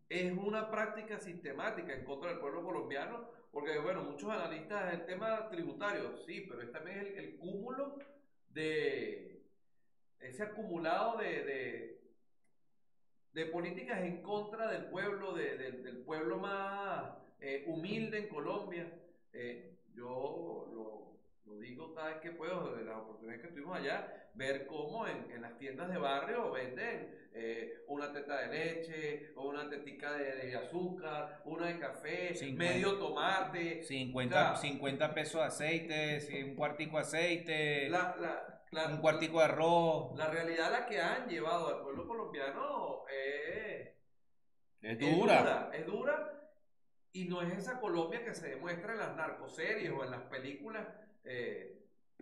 es una práctica sistemática en contra del pueblo colombiano, porque bueno, muchos analistas el tema tributario, sí, pero es también el cúmulo de ese acumulado de políticas en contra del pueblo, del pueblo más humilde en Colombia. Yo lo digo cada vez que puedo, de las oportunidades que estuvimos allá, ver cómo en las tiendas de barrio venden una teta de leche, o una tetica de azúcar, una de café, 50, medio tomate. 50 pesos de aceite, un cuartico de aceite, un cuartico de arroz. La realidad a la que han llevado al pueblo colombiano es dura. Es dura, y no es esa Colombia que se demuestra en las narcoseries o en las películas,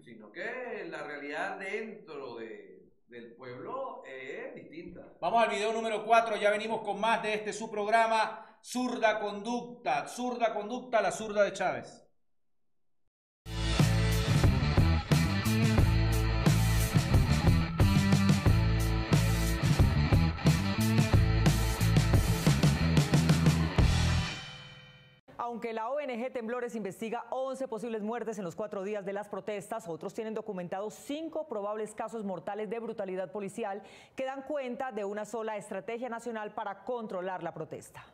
sino que la realidad dentro del pueblo es distinta. Vamos al video número 4, ya venimos con más de su programa, Zurda Conducta, la zurda de Chávez. Aunque la ONG Temblores investiga 11 posibles muertes en los 4 días de las protestas, otros tienen documentados 5 probables casos mortales de brutalidad policial que dan cuenta de una sola estrategia nacional para controlar la protesta.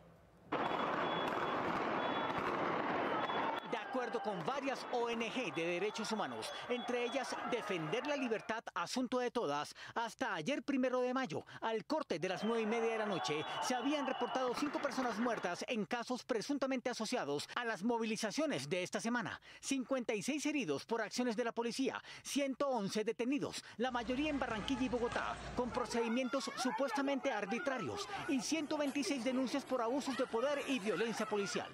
De acuerdo con varias ONG de derechos humanos, entre ellas Defender la Libertad, Asunto de Todas, hasta ayer 1 de mayo, al corte de las 9:30 de la noche, se habían reportado 5 personas muertas en casos presuntamente asociados a las movilizaciones de esta semana, 56 heridos por acciones de la policía, 111 detenidos, la mayoría en Barranquilla y Bogotá, con procedimientos supuestamente arbitrarios, y 126 denuncias por abusos de poder y violencia policial.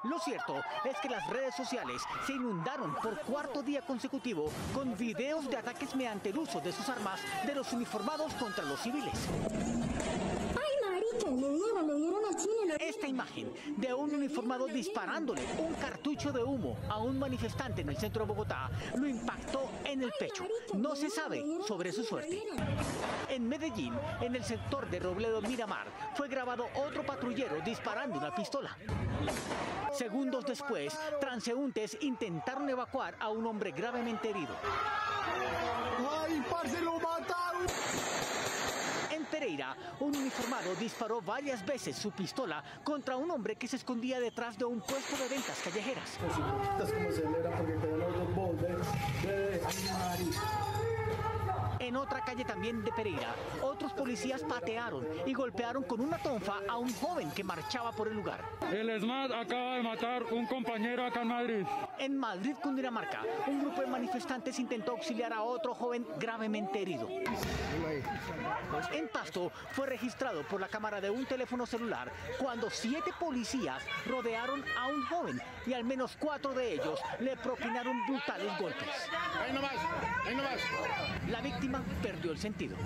Lo cierto es que las redes sociales se inundaron por 4º día consecutivo con videos de ataques mediante el uso de sus armas de los uniformados contra los civiles. ¡Ay, marica! Le dieron al chino. Esta imagen de un uniformado disparándole un cartucho de humo a un manifestante en el centro de Bogotá lo impactó en el pecho. No se sabe sobre su suerte. En Medellín, en el sector de Robledo Miramar, fue grabado otro patrullero disparando una pistola. Segundos después, transeúntes intentaron evacuar a un hombre gravemente herido. ¡Ay, parce, lo mataron! En Pereira, un uniformado disparó varias veces su pistola contra un hombre que se escondía detrás de un puesto de ventas callejeras. En otra calle también de Pereira, otros policías patearon y golpearon con una tonfa a un joven que marchaba por el lugar. El ESMAD acaba de matar un compañero acá en Madrid. En Madrid, Cundinamarca, un grupo de manifestantes intentó auxiliar a otro joven gravemente herido. En Pasto fue registrado por la cámara de un teléfono celular cuando 7 policías rodearon a un joven y al menos 4 de ellos le propinaron brutales golpes. Ahí nomás, ahí nomás. La víctima perdió el sentido.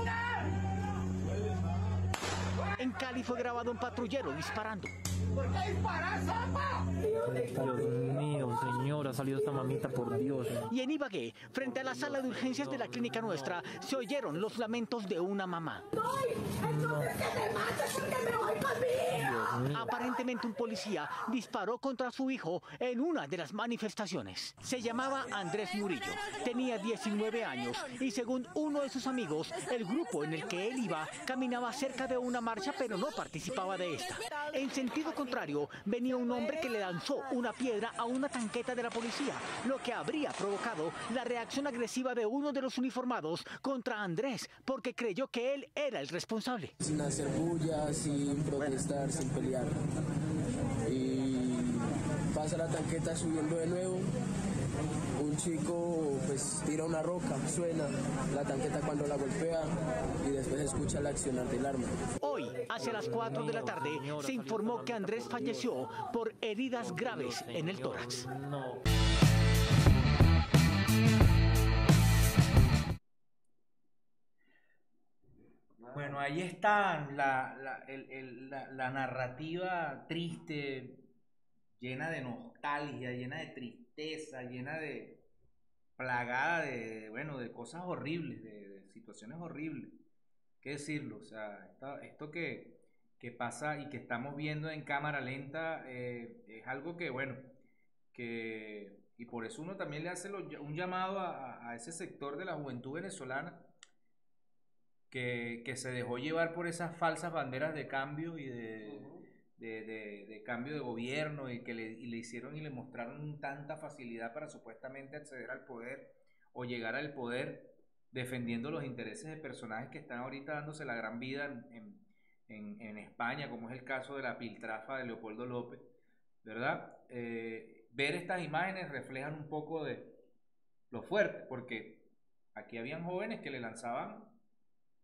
En Cali fue grabado un patrullero disparando. ¿Por qué disparas, zapa? Dios mío, señora, ha salido esta mamita, por Dios. Y en Ibagué, frente a la sala de urgencias de la Clínica Nuestra, se oyeron los lamentos de una mamá. ¡Entonces que me mates porque me voy conmigo! Aparentemente Recientemente un policía disparó contra su hijo en una de las manifestaciones. Se llamaba Andrés Murillo, tenía 19 años y según uno de sus amigos, el grupo en el que él iba caminaba cerca de una marcha pero no participaba de esta. En sentido contrario, venía un hombre que le lanzó una piedra a una tanqueta de la policía, lo que habría provocado la reacción agresiva de uno de los uniformados contra Andrés, porque creyó que él era el responsable. Sin hacer bulla, sin protestar, sin pelear. Y pasa la tanqueta subiendo de nuevo. Un chico pues tira una roca, suena la tanqueta cuando la golpea y después escucha el accionar del arma. Hoy, hacia las 4 de la tarde, se informó que Andrés falleció por heridas graves en el tórax. Bueno, ahí está la narrativa triste, llena de nostalgia, llena de tristeza, llena de plagada de cosas horribles, de situaciones horribles. ¿Qué decirlo? O sea, esto que pasa y que estamos viendo en cámara lenta es algo y por eso uno también le hace un llamado a ese sector de la juventud venezolana que se dejó llevar por esas falsas banderas de cambio y de cambio de gobierno y que le hicieron y le mostraron tanta facilidad para supuestamente acceder al poder o llegar al poder defendiendo los intereses de personajes que están ahorita dándose la gran vida en España, como es el caso de la piltrafa de Leopoldo López, ¿verdad? Ver estas imágenes reflejan un poco de lo fuerte, porque aquí habían jóvenes que le lanzaban.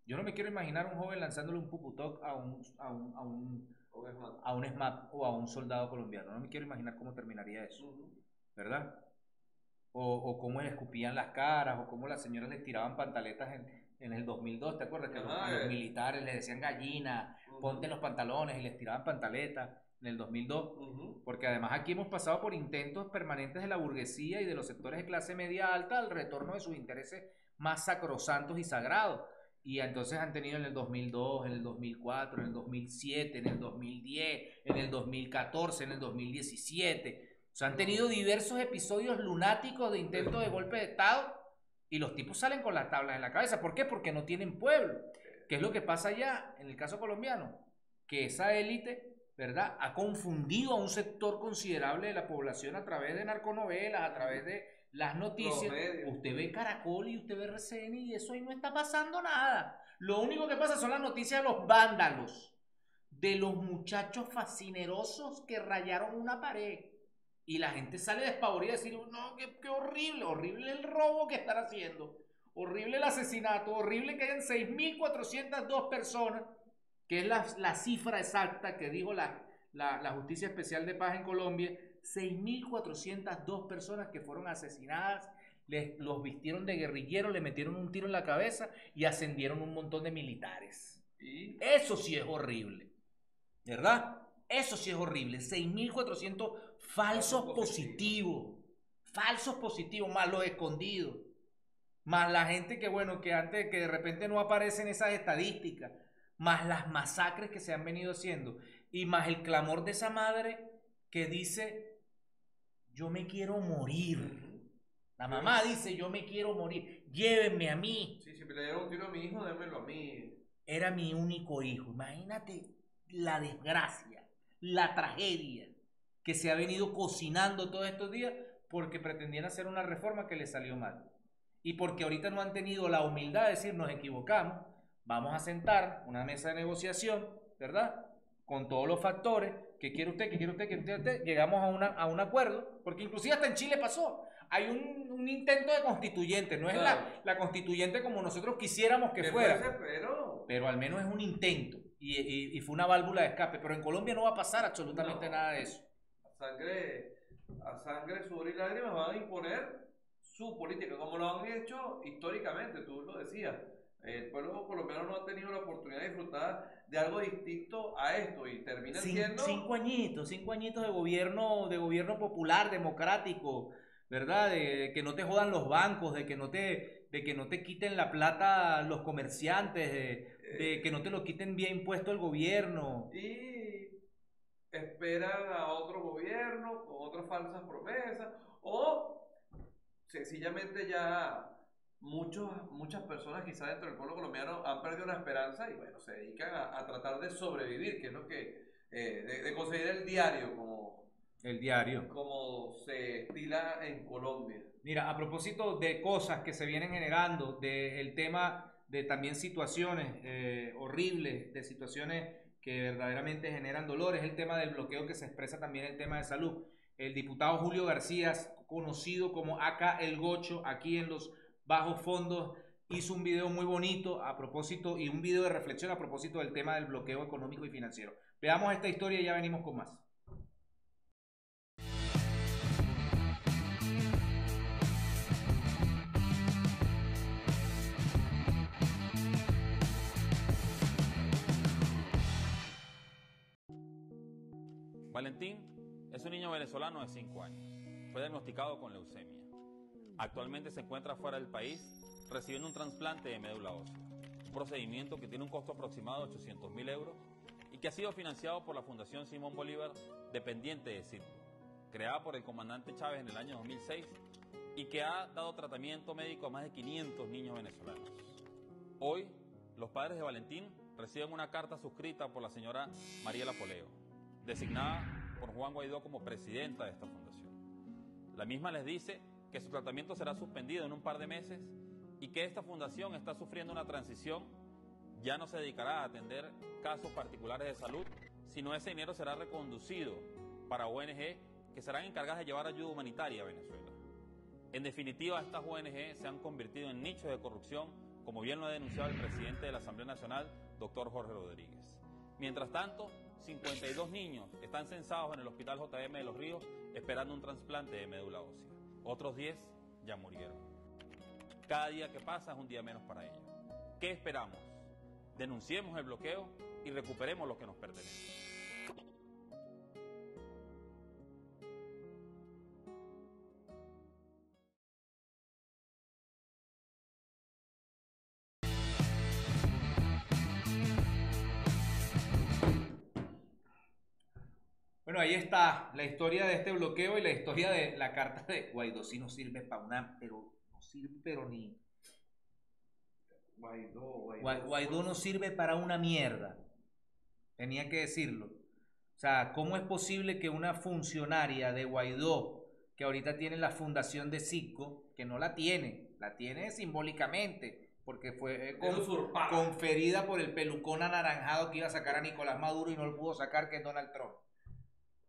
Yo no me quiero imaginar un joven lanzándole un puputoc a un SMAT o a un soldado colombiano. No me quiero imaginar cómo terminaría eso, ¿verdad? O cómo le escupían las caras, o cómo las señoras les tiraban pantaletas en el 2002, ¿te acuerdas? Que a los militares les decían gallina, ponte los pantalones y les tiraban pantaletas en el 2002. Porque además aquí hemos pasado por intentos permanentes de la burguesía y de los sectores de clase media alta al retorno de sus intereses más sacrosantos y sagrados. Y entonces han tenido en el 2002, en el 2004, en el 2007, en el 2010, en el 2014, en el 2017. O sea, han tenido diversos episodios lunáticos de intentos de golpe de Estado y los tipos salen con las tablas en la cabeza. ¿Por qué? Porque no tienen pueblo. ¿Qué es lo que pasa allá en el caso colombiano? Que esa élite, ¿verdad?, ha confundido a un sector considerable de la población a través de narconovelas, a través de las noticias. Usted ve Caracol y usted ve RCN y eso ahí no está pasando nada. Lo único que pasa son las noticias de los vándalos, de los muchachos fascinerosos que rayaron una pared. Y la gente sale despavorida a decir, no, qué horrible, horrible el robo que están haciendo, horrible el asesinato, horrible que hayan 6.402 personas, que es la cifra exacta que dijo la Justicia Especial de Paz en Colombia. 6.402 personas que fueron asesinadas, los vistieron de guerrilleros, le metieron un tiro en la cabeza y ascendieron un montón de militares. Eso sí es horrible, ¿verdad? Eso sí es horrible. 6.400 falsos positivos, más los escondidos, más la gente que de repente no aparece en esas estadísticas, más las masacres que se han venido haciendo y más el clamor de esa madre que dice, yo me quiero morir. La mamá dice, yo me quiero morir, llévenme a mí. Sí, si me le dieron un tiro a mi hijo, démelo a mí. Era mi único hijo. Imagínate la desgracia, la tragedia que se ha venido cocinando todos estos días porque pretendían hacer una reforma que les salió mal. Y porque ahorita no han tenido la humildad de decir, nos equivocamos, vamos a sentar una mesa de negociación, ¿verdad?, con todos los factores, ¿qué quiere usted? ¿Qué quiere usted? ¿Qué quiere usted? Llegamos a un acuerdo, porque inclusive hasta en Chile pasó. Hay un intento de constituyente, no es la constituyente como nosotros quisiéramos que fuera, pero al menos es un intento y fue una válvula de escape. Pero en Colombia no va a pasar absolutamente nada de eso. A sangre, sudor y lágrimas van a imponer su política, como lo han hecho históricamente, tú lo decías. El pueblo colombiano no ha tenido la oportunidad de disfrutar de algo distinto a esto y termina siendo 5 añitos de gobierno popular, democrático, ¿verdad? De que no te jodan los bancos, de que no te quiten la plata los comerciantes, de que no te lo quiten vía impuesto el gobierno. Y esperan a otro gobierno con otras falsas promesas, o sencillamente ya muchas personas quizás dentro del pueblo colombiano han perdido la esperanza y bueno, se dedican a tratar de sobrevivir, que es lo que, de conseguir el diario como se estila en Colombia. Mira, a propósito de cosas que se vienen generando, del tema de también situaciones horribles, de situaciones que verdaderamente generan dolor, es el tema del bloqueo que se expresa también el tema de salud. El diputado Julio García, conocido como acá El Gocho, aquí en los Bajos Fondos, hizo un video muy bonito a propósito y un video de reflexión a propósito del tema del bloqueo económico y financiero. Veamos esta historia y ya venimos con más. Valentín es un niño venezolano de 5 años. Fue diagnosticado con leucemia. Actualmente se encuentra fuera del país recibiendo un trasplante de médula ósea. Un procedimiento que tiene un costo aproximado de 800.000 euros y que ha sido financiado por la Fundación Simón Bolívar, dependiente de CIRCO, creada por el comandante Chávez en el año 2006 y que ha dado tratamiento médico a más de 500 niños venezolanos. Hoy, los padres de Valentín reciben una carta suscrita por la señora Mariela Poleo, designada por Juan Guaidó como presidenta de esta fundación. La misma les dice que su tratamiento será suspendido en un par de meses y que esta fundación está sufriendo una transición. Ya no se dedicará a atender casos particulares de salud, sino ese dinero será reconducido para ONG que serán encargadas de llevar ayuda humanitaria a Venezuela. En definitiva, estas ONG se han convertido en nichos de corrupción, como bien lo ha denunciado el presidente de la Asamblea Nacional, doctor Jorge Rodríguez. Mientras tanto, 52 niños están censados en el Hospital JM de Los Ríos esperando un trasplante de médula ósea. Otros 10 ya murieron. Cada día que pasa es un día menos para ellos. ¿Qué esperamos? Denunciemos el bloqueo y recuperemos lo que nos pertenece. Bueno, ahí está la historia de este bloqueo y la historia de la carta de Guaidó. Sí no sirve para una, pero no sirve, pero ni... Guaidó no sirve para una mierda. Tenía que decirlo. O sea, ¿cómo es posible que una funcionaria de Guaidó, que ahorita tiene la fundación de CIRCO, que no la tiene simbólicamente, porque fue conferida por el pelucón anaranjado que iba a sacar a Nicolás Maduro y no lo pudo sacar, que es Donald Trump?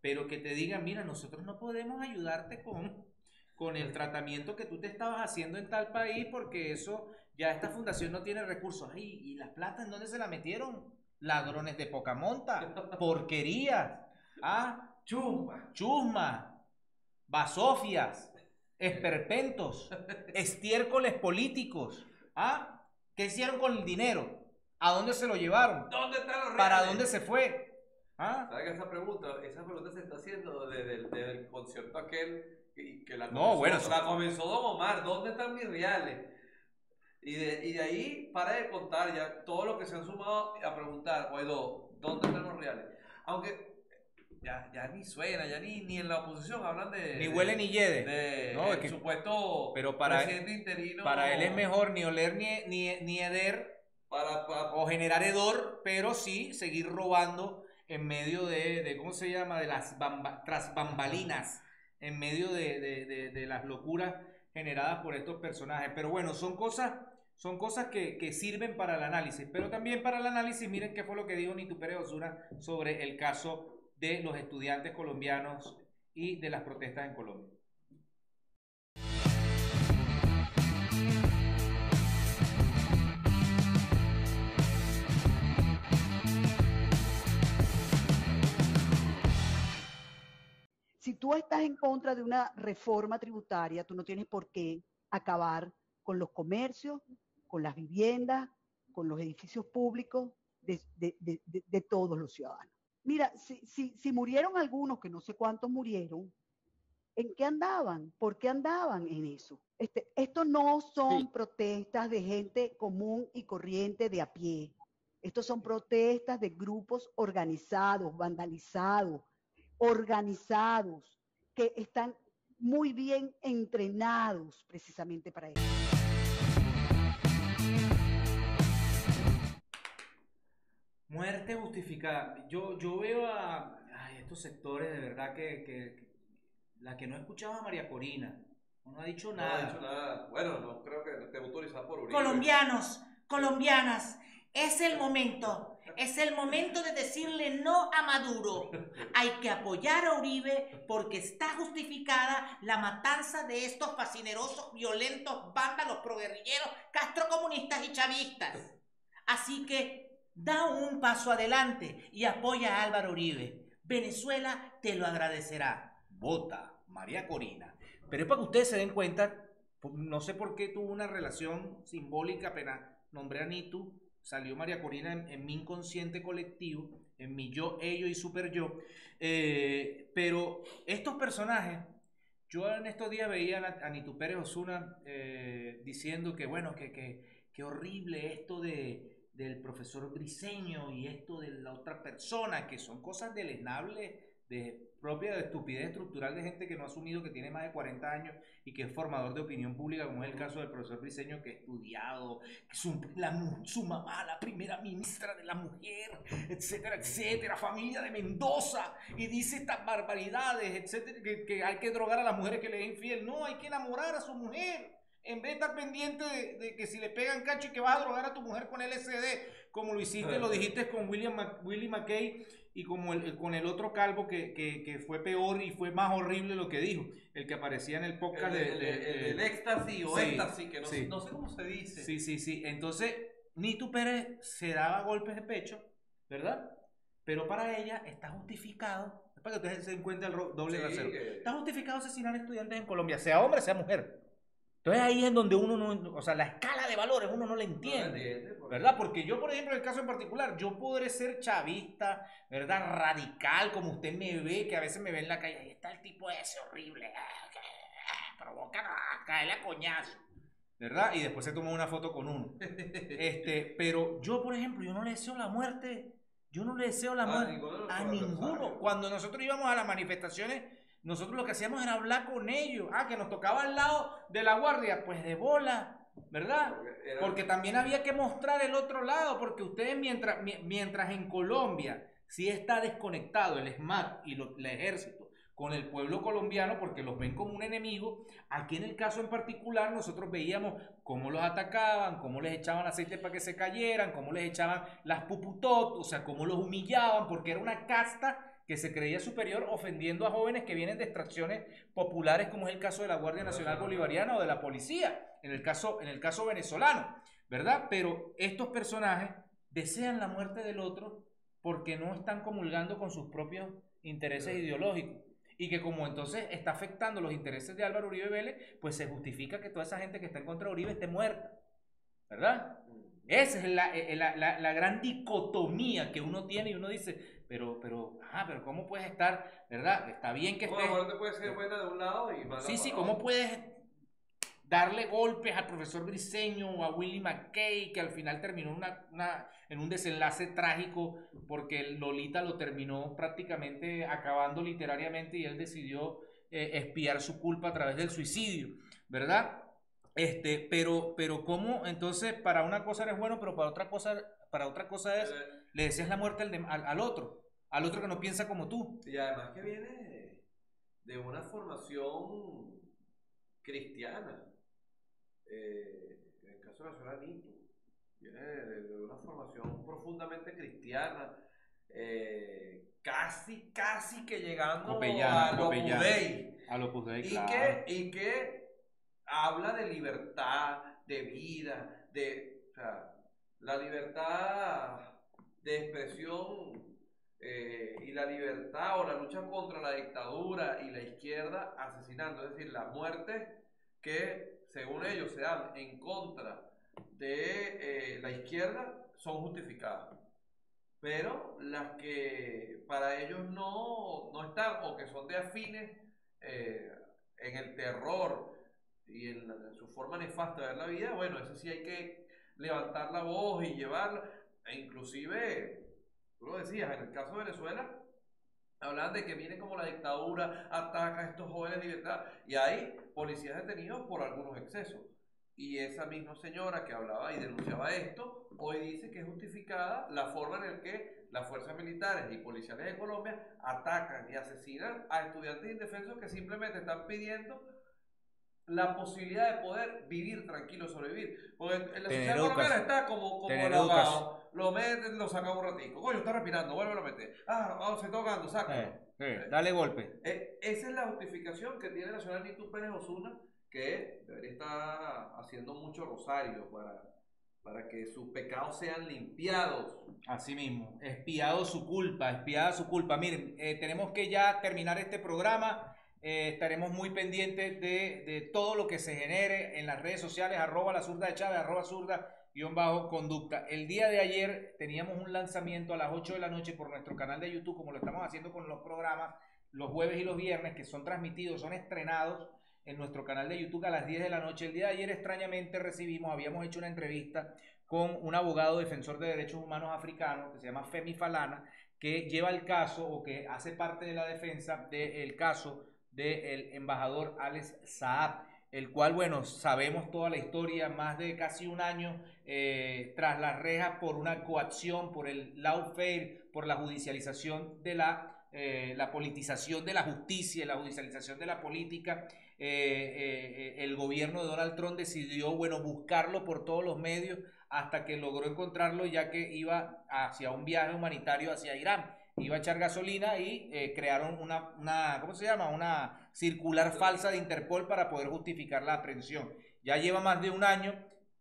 Pero que te digan, mira, nosotros no podemos ayudarte con el tratamiento que tú te estabas haciendo en tal país porque eso, ya esta fundación no tiene recursos. Ay, ¿y la plata en dónde se la metieron? Ladrones de poca monta, porquerías, chusma, basofias, esperpentos, estiércoles políticos. ¿Qué hicieron con el dinero? ¿A dónde se lo llevaron? ¿Dónde están los reales? ¿Para dónde se fue? ¿Sabes que esa pregunta se está haciendo desde el concierto aquel que la comenzó Don Omar? ¿Dónde están mis reales? Y de ahí para de contar ya todo lo que se han sumado a preguntar, Guaidó, ¿dónde están los reales? Aunque ya ni suena, ya ni en la oposición hablan de... Ni huele ni yede. No, es que supuesto pero presidente interino. Para él es mejor ni oler ni heder o generar hedor, pero sí seguir robando en medio de ¿cómo se llama? De las tras bambalinas, en medio de las locuras generadas por estos personajes. Pero bueno, son cosas que sirven para el análisis, pero también para el análisis, miren qué fue lo que dijo Nitú Pérez Osuna sobre el caso de los estudiantes colombianos y de las protestas en Colombia. Si tú estás en contra de una reforma tributaria, tú no tienes por qué acabar con los comercios, con las viviendas, con los edificios públicos de todos los ciudadanos. Mira, si murieron algunos, que no sé cuántos murieron, ¿en qué andaban? ¿Por qué andaban en eso? Esto no son protestas de gente común y corriente de a pie. Estos son protestas de grupos organizados, vandalizados, organizados, que están muy bien entrenados precisamente para eso. Muerte justificada. Yo veo a estos sectores de verdad que la que no escuchaba a María Corina no ha dicho nada. No ha dicho nada. Bueno, no creo que esté autorizada por Uribe. Colombianos, colombianas, es el momento de decirle no a Maduro. Hay que apoyar a Uribe porque está justificada la matanza de estos fascinerosos, violentos, vándalos, proguerrilleros, castrocomunistas y chavistas. Así que da un paso adelante y apoya a Álvaro Uribe. Venezuela te lo agradecerá. Vota María Corina. Pero es para que ustedes se den cuenta, no sé por qué tuvo una relación simbólica, apenas nombré a Nitu, salió María Corina en mi inconsciente colectivo, en mi yo, ello y super yo. Pero estos personajes, yo en estos días veía a Nitu Pérez Osuna diciendo que bueno, que horrible esto del profesor Briceño y esto de la otra persona, que son cosas deleznables, propia de estupidez estructural de gente que no ha asumido que tiene más de 40 años y que es formador de opinión pública, como es el caso del profesor Briceño, que ha estudiado, que su mamá, la primera ministra de la mujer, etcétera, etcétera, familia de Mendoza, y dice estas barbaridades, etcétera, que hay que drogar a las mujeres que le es infiel. No, hay que enamorar a su mujer. En vez de estar pendiente de que si le pegan cacho y que vas a drogar a tu mujer con LSD, como lo hiciste, lo dijiste con Willie McKay y como con el otro calvo que fue peor y fue más horrible lo que dijo, el que aparecía en el podcast el éxtasis o sí, éxtasis, que no, sí. No sé cómo se dice. Sí. Entonces, Nitu Pérez se daba golpes de pecho, ¿verdad? Pero para ella está justificado, es para que ustedes se den cuenta el doble rasero. Está justificado asesinar estudiantes en Colombia, sea hombre, sea mujer. Entonces ahí es donde uno no, o sea, la escala de valores uno no la entiende, ¿verdad? Porque yo, por ejemplo, en el caso en particular, yo podré ser chavista, ¿verdad? Radical, como usted me ve, que a veces me ve en la calle, ahí está el tipo ese horrible, que provoca a caerle a coñazo, ¿verdad? Y después se toma una foto con uno. Pero yo, por ejemplo, yo no le deseo la muerte, a ninguno. Cuando nosotros íbamos a las manifestaciones, nosotros lo que hacíamos era hablar con ellos. Que nos tocaba al lado de la guardia, pues de bola, ¿verdad? Porque también había que mostrar el otro lado, porque ustedes mientras en Colombia sí está desconectado el SMAT y el ejército con el pueblo colombiano, porque los ven como un enemigo, aquí en el caso en particular nosotros veíamos cómo los atacaban, cómo les echaban aceite para que se cayeran, cómo les echaban las puputot, o sea, cómo los humillaban, porque era una casta que se creía superior, ofendiendo a jóvenes que vienen de extracciones populares, como es el caso de la Guardia Nacional Bolivariana o de la policía, en el caso venezolano, ¿verdad? Pero estos personajes desean la muerte del otro porque no están comulgando con sus propios intereses ideológicos, y que como entonces está afectando los intereses de Álvaro Uribe Vélez, pues se justifica que toda esa gente que está en contra de Uribe esté muerta, ¿verdad? Esa es la gran dicotomía que uno tiene, y uno dice, pero ¿cómo puedes estar, verdad? Está bien que estés... La muerte puede ser buena de un lado y mala. Sí, ¿cómo puedes darle golpes al profesor Briceño o a Willie McKay, que al final terminó en un desenlace trágico, porque Lolita lo terminó prácticamente acabando literariamente y él decidió expiar su culpa a través del suicidio, ¿verdad? Pero ¿cómo? Entonces, para una cosa eres bueno, pero para otra cosa es, le deseas la muerte al otro que no piensa como tú. Y además que viene de una formación cristiana. En el caso de la señora Nitu, viene de una formación profundamente cristiana, casi que llegando a lo Opus Dei, claro. Y que habla de libertad, de vida, o sea, la libertad de expresión y la libertad o la lucha contra la dictadura y la izquierda asesinando, es decir, las muertes que según ellos se dan en contra de la izquierda son justificadas, pero las que para ellos no están o que son de afines en el terror y en su forma nefasta de ver la vida, bueno, eso sí hay que levantar la voz y llevarla, e inclusive, tú lo decías, en el caso de Venezuela, Hablan de que viene como la dictadura, ataca a estos jóvenes de libertad, y hay policías detenidos por algunos excesos. Y esa misma señora que hablaba y denunciaba esto, hoy dice que es justificada la forma en la que las fuerzas militares y policiales de Colombia atacan y asesinan a estudiantes indefensos que simplemente están pidiendo la posibilidad de poder vivir tranquilo, sobrevivir. Porque en la sociedad colombiana está como lavado, lo meten, lo sacan un ratico. Coño, está respirando, vuelve a meter. Se está ahogando, sácalo. Dale golpe. Esa es la justificación que tiene el nacional Nito Pérez Osuna, que debería estar haciendo mucho rosario para que sus pecados sean limpiados. Así mismo, expiada su culpa. Miren, tenemos que ya terminar este programa. Estaremos muy pendientes de todo lo que se genere en las redes sociales, @lazurda_de_Chávez, @zurda_conducta. El día de ayer teníamos un lanzamiento a las 8 de la noche por nuestro canal de YouTube, como lo estamos haciendo con los programas los jueves y los viernes, que son transmitidos, son estrenados en nuestro canal de YouTube a las 10 de la noche. El día de ayer extrañamente habíamos hecho una entrevista con un abogado defensor de derechos humanos africano que se llama Femi Falana, que lleva el caso o que hace parte de la defensa del caso del embajador Alex Saab, el cual, bueno, sabemos toda la historia, más de casi un año tras las rejas por una coacción, por el lawfare, por la judicialización de la politización de la justicia, la judicialización de la política. El gobierno de Donald Trump decidió, bueno, buscarlo por todos los medios hasta que logró encontrarlo, ya que iba hacia un viaje humanitario hacia Irán. Iba a echar gasolina y crearon una circular falsa de Interpol para poder justificar la aprehensión. Ya lleva más de un año,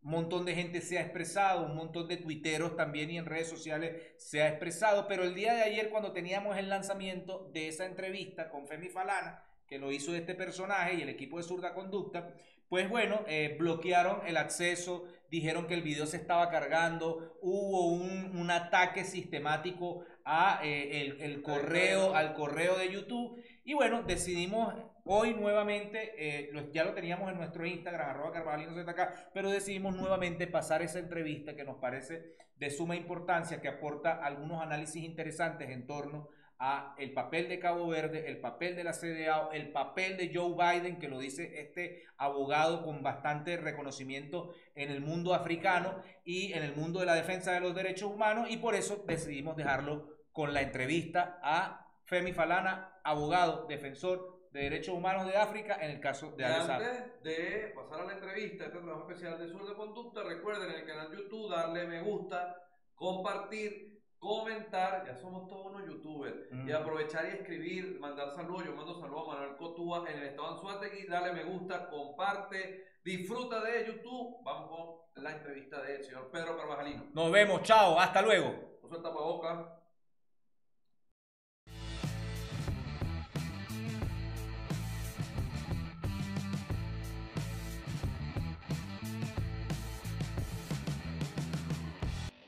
un montón de gente se ha expresado, un montón de tuiteros también y en redes sociales se ha expresado, pero el día de ayer, cuando teníamos el lanzamiento de esa entrevista con Femi Falana, que lo hizo este personaje y el equipo de Zurda Conducta, pues bueno, bloquearon el acceso, dijeron que el video se estaba cargando, hubo un ataque sistemático al correo de YouTube, y bueno, decidimos hoy nuevamente, ya lo teníamos en nuestro Instagram, @carvajalino_zk, pero decidimos nuevamente pasar esa entrevista que nos parece de suma importancia, que aporta algunos análisis interesantes en torno a el papel de Cabo Verde, el papel de la CEDEAW, el papel de Joe Biden, que lo dice este abogado con bastante reconocimiento en el mundo africano y en el mundo de la defensa de los derechos humanos, y por eso decidimos dejarlo con la entrevista a Femi Falana, abogado, defensor de derechos humanos de África en el caso de Alex Saab. Antes de pasar a la entrevista, este trabajo especial de Zurda Conducta, recuerden en el canal de YouTube darle me gusta, compartir, comentar, ya somos todos unos youtubers, y aprovechar y escribir, mandar saludos. Yo mando saludos a Manuel Cotúa en el estado Anzoátegui, dale me gusta, comparte, disfruta de YouTube. Vamos con la entrevista del señor Pedro Carvajalino. Nos vemos, chao, hasta luego. Usa el tapabocas.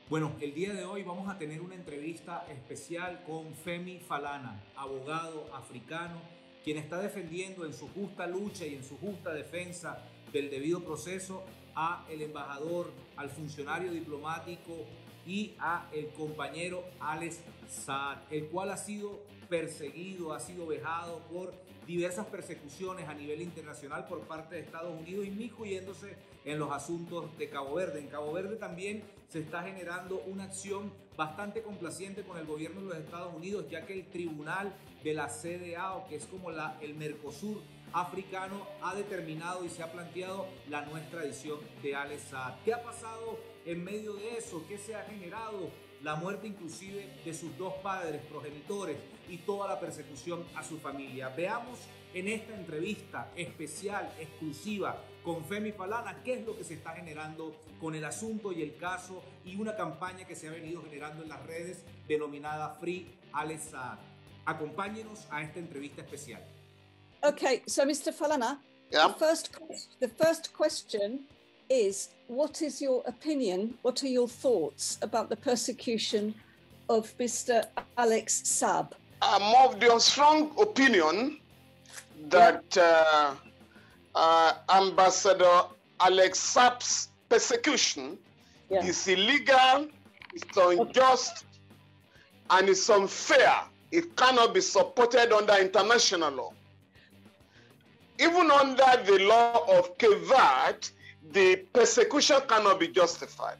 Bueno, el día de hoy vamos a tener una entrevista especial con Femi Falana, abogado africano, quien está defendiendo en su justa lucha y en su justa defensa del debido proceso a el embajador, al funcionario diplomático y a el compañero Alex Saab, el cual ha sido perseguido, ha sido vejado por diversas persecuciones a nivel internacional por parte de Estados Unidos, inmiscuyéndose en los asuntos de Cabo Verde. En Cabo Verde también se está generando una acción bastante complaciente con el gobierno de los Estados Unidos, ya que el tribunal de la CEDEAW, que es como el Mercosur africano, ha determinado y se ha planteado la nueva extradición de Alex Saab. ¿Qué ha pasado en medio de eso? ¿Qué se ha generado? La muerte inclusive de sus dos padres, progenitores, y toda la persecución a su familia. Veamos en esta entrevista especial, exclusiva, con Femi Falana, qué es lo que se está generando con el asunto y el caso, y una campaña que se ha venido generando en las redes denominada Free Alex Saab. Acompáñenos a esta entrevista especial. Okay, so Mr. Falana, the first question is, what is your opinion, what are your thoughts about the persecution of Mr. Alex Saab? I'm of the strong opinion that Ambassador Alex Saab's persecution is illegal, it's unjust, and it's unfair. it cannot be supported under international law. Even under the law of Cape Verde, the persecution cannot be justified.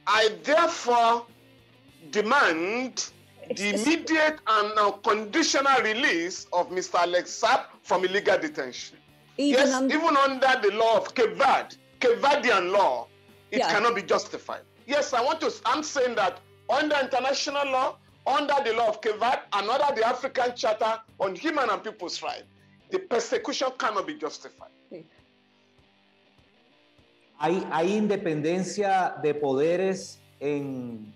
I therefore demand the immediate and unconditional release of Mr. Alex Saab from illegal detention. Even under the law of Cape Verdean law, it cannot be justified. Yes, I'm saying that under international law, under the law of Cape Verde, and under the African Charter on Human and People's Rights, the persecution cannot be justified. Hay independencia de poderes en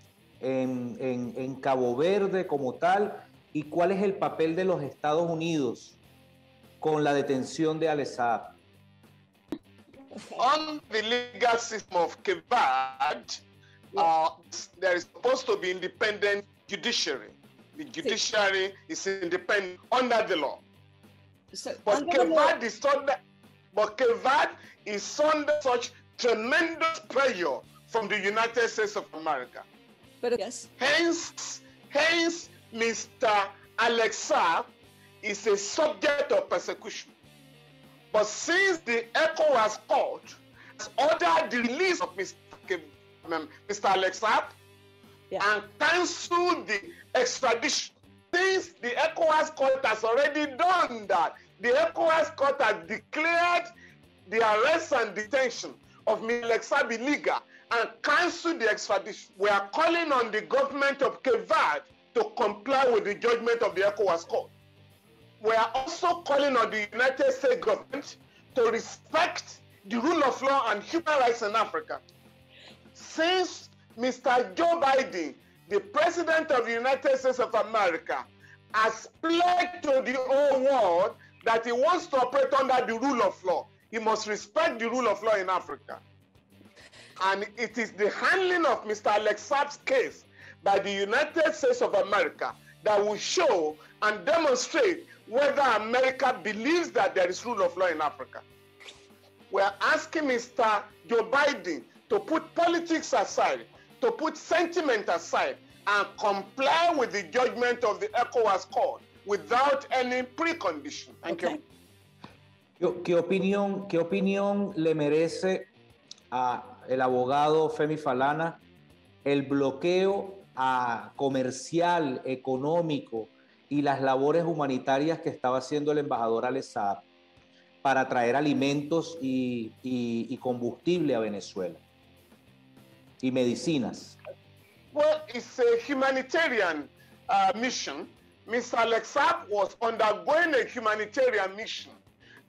Cabo Verde como tal, y cuál es el papel de los Estados Unidos con la detención de Alex Saab. On the legal system of Cape Verde, there is supposed to be independent judiciary. The judiciary is independent under the law. But Cape Verde is under such tremendous pressure from the United States of America. Hence, Mr. Alex Saab is a subject of persecution. But since the ECOWAS court has ordered the release of Mr. Alex Saab and cancelled the extradition, since the ECOWAS court has already done that, the ECOWAS court has declared the arrest and detention of Mr. Alex Saab illegal and cancelled the extradition. We are calling on the government of Cape Verde to comply with the judgment of the ECOWAS court. We are also calling on the United States government to respect the rule of law and human rights in Africa. Since Mr. Joe Biden, the President of the United States of America, has pledged to the whole world that he wants to operate under the rule of law, he must respect the rule of law in Africa. And it is the handling of Mr. Alex Saab's case by the United States of America that will show and demonstrate whether America believes that there is rule of law in Africa. We are asking Mr. Joe Biden to put politics aside, to put sentiment aside, and comply with the judgment of the ECOWAS court without any precondition. Thank you. ¿Qué opinión le merece a el abogado Femi Falana el bloqueo comercial, económico y las labores humanitarias que estaba haciendo el embajador Alex Saab para traer alimentos y combustible a Venezuela y medicinas? Well, it's a humanitarian mission. Mr. Alex Saab was undergoing a humanitarian mission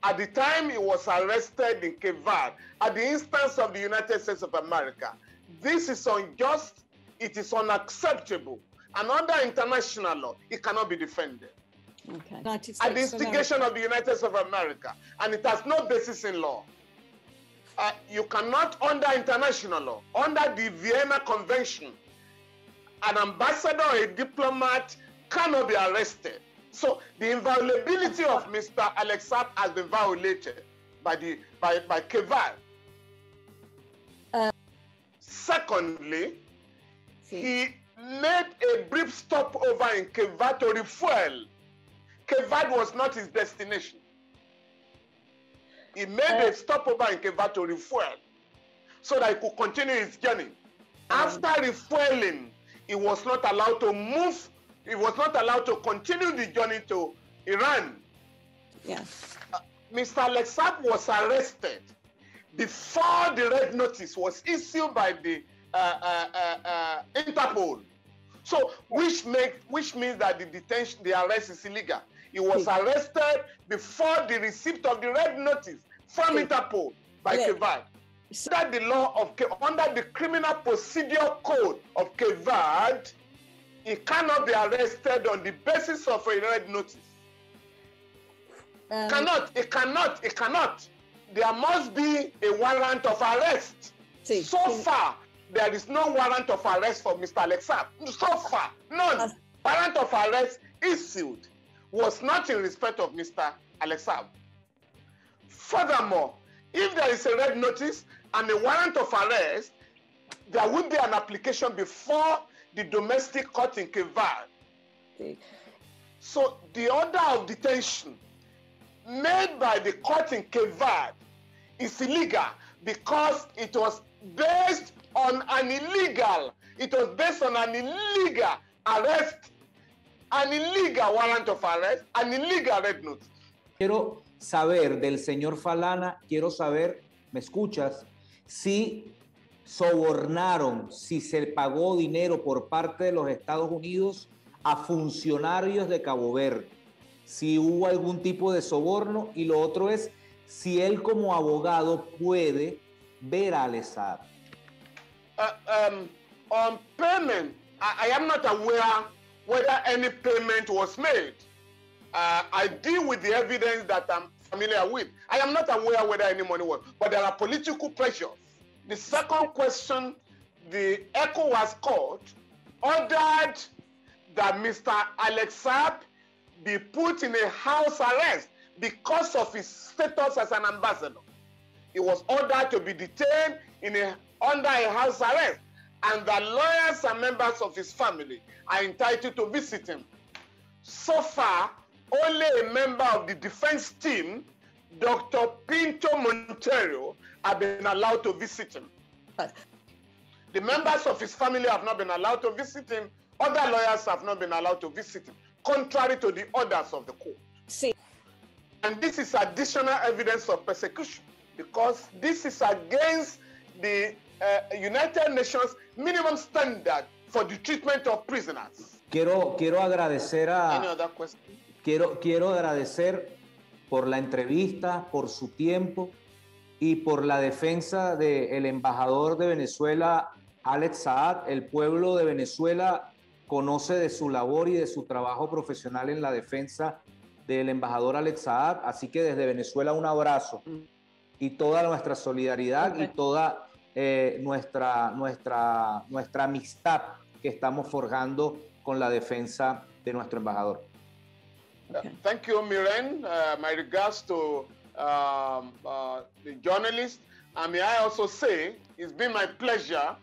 at the time he was arrested in Cape Verde at the instance of the United States of America. This is unjust, it is unacceptable, and under international law, it cannot be defended. At the instigation of the United States of America, and it has no basis in law. You cannot, under international law, under the Vienna Convention, an ambassador or a diplomat cannot be arrested. So the inviolability of Mr. Alex Saab has been violated by Cape Verde. Secondly, he made a brief stopover in Cape Verde to refuel. Cape Verde was not his destination. He made a stopover in Cape Verde to refuel so that he could continue his journey. After refueling, he was not allowed to move. He was not allowed to continue the journey to Iran. Mr. Alex Saab was arrested before the red notice was issued by the Interpol. So, which means that the arrest is illegal. He was arrested before the receipt of the red notice from Interpol by Cape Verde. Under the Criminal Procedure Code of Cape Verde, he cannot be arrested on the basis of a red notice. It cannot. There must be a warrant of arrest. So far, there is no warrant of arrest for Mr. Alex Saab. So far, none. Warrant of arrest issued was not in respect of Mr. Alex Saab. Furthermore, if there is a red notice and a warrant of arrest, there will be an application before the domestic court in Cape Verde So the order of detention made by the court in Cape Verde is illegal because it was based on an illegal arrest, an illegal warrant of arrest, an illegal red notice. Quiero saber del señor Falana, quiero saber, ¿me escuchas? Si sobornaron, si se pagó dinero por parte de los Estados Unidos a funcionarios de Cabo Verde, si hubo algún tipo de soborno, y lo otro es si él como abogado puede ver a Al-Assad. On payment, I am not aware whether any payment was made. I deal with the evidence that I'm familiar with. I am not aware whether any money was, but there are political pressures. The second question, the ECOWAS court ordered that Mr. Al-Assad be put in a house arrest because of his status as an ambassador. He was ordered to be detained under a house arrest, and the lawyers and members of his family are entitled to visit him. So far, only a member of the defense team, Dr. Pinto Montero, have been allowed to visit him. The members of his family have not been allowed to visit him. Other lawyers have not been allowed to visit him, contrary to the orders of the court. Sí. And this is additional evidence of persecution, because this is against the United Nations minimum standard for the treatment of prisoners. Quiero agradecer Any other question? Quiero agradecer por la entrevista, por su tiempo y por la defensa del embajador de Venezuela, Alex Saad. El pueblo de Venezuela conoce de su labor y de su trabajo profesional en la defensa del embajador Alex Saad, así que desde Venezuela un abrazo y toda nuestra solidaridad y toda nuestra amistad que estamos forjando con la defensa de nuestro embajador. Thank you, Miren. My regards to the journalist. And may I also say, it's been my pleasure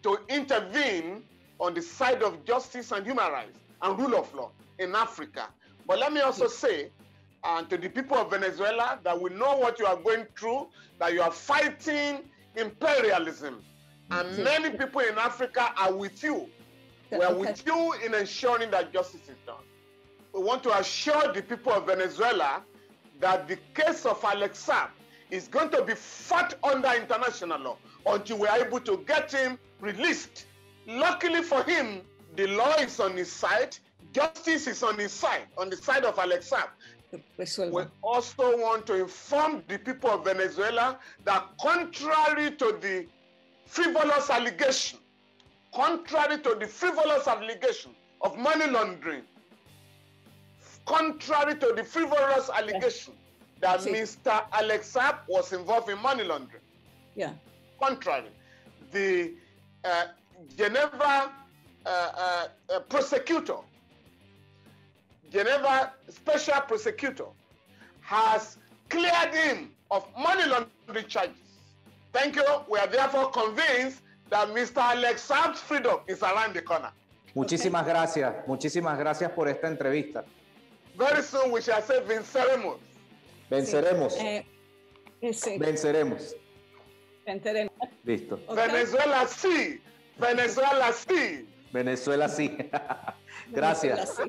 to intervene on the side of justice and human rights and rule of law in Africa. But let me also say to the people of Venezuela that we know what you are going through, that you are fighting imperialism. And many people in Africa are with you. We are with you in ensuring that justice is done. We want to assure the people of Venezuela that the case of Alex Saab is going to be fought under international law until we are able to get him released. Luckily for him, the law is on his side, justice is on his side, on the side of Alex Saab. We also want to inform the people of Venezuela that contrary to the frivolous allegation of money laundering, contrary to the frivolous allegation that Mr. Alex Saab was involved in money laundering. Yeah. Contrary, the Geneva special prosecutor has cleared him of money laundering charges. Thank you. We are therefore convinced that Mr. Alex Saab's freedom is around the corner. Muchísimas gracias por esta entrevista. Very soon we shall say venceremos. Venceremos. Sí. Venceremos. Listo. Okay. Venezuela sí. Venezuela sí. Venezuela sí. Gracias. Venezuela sí.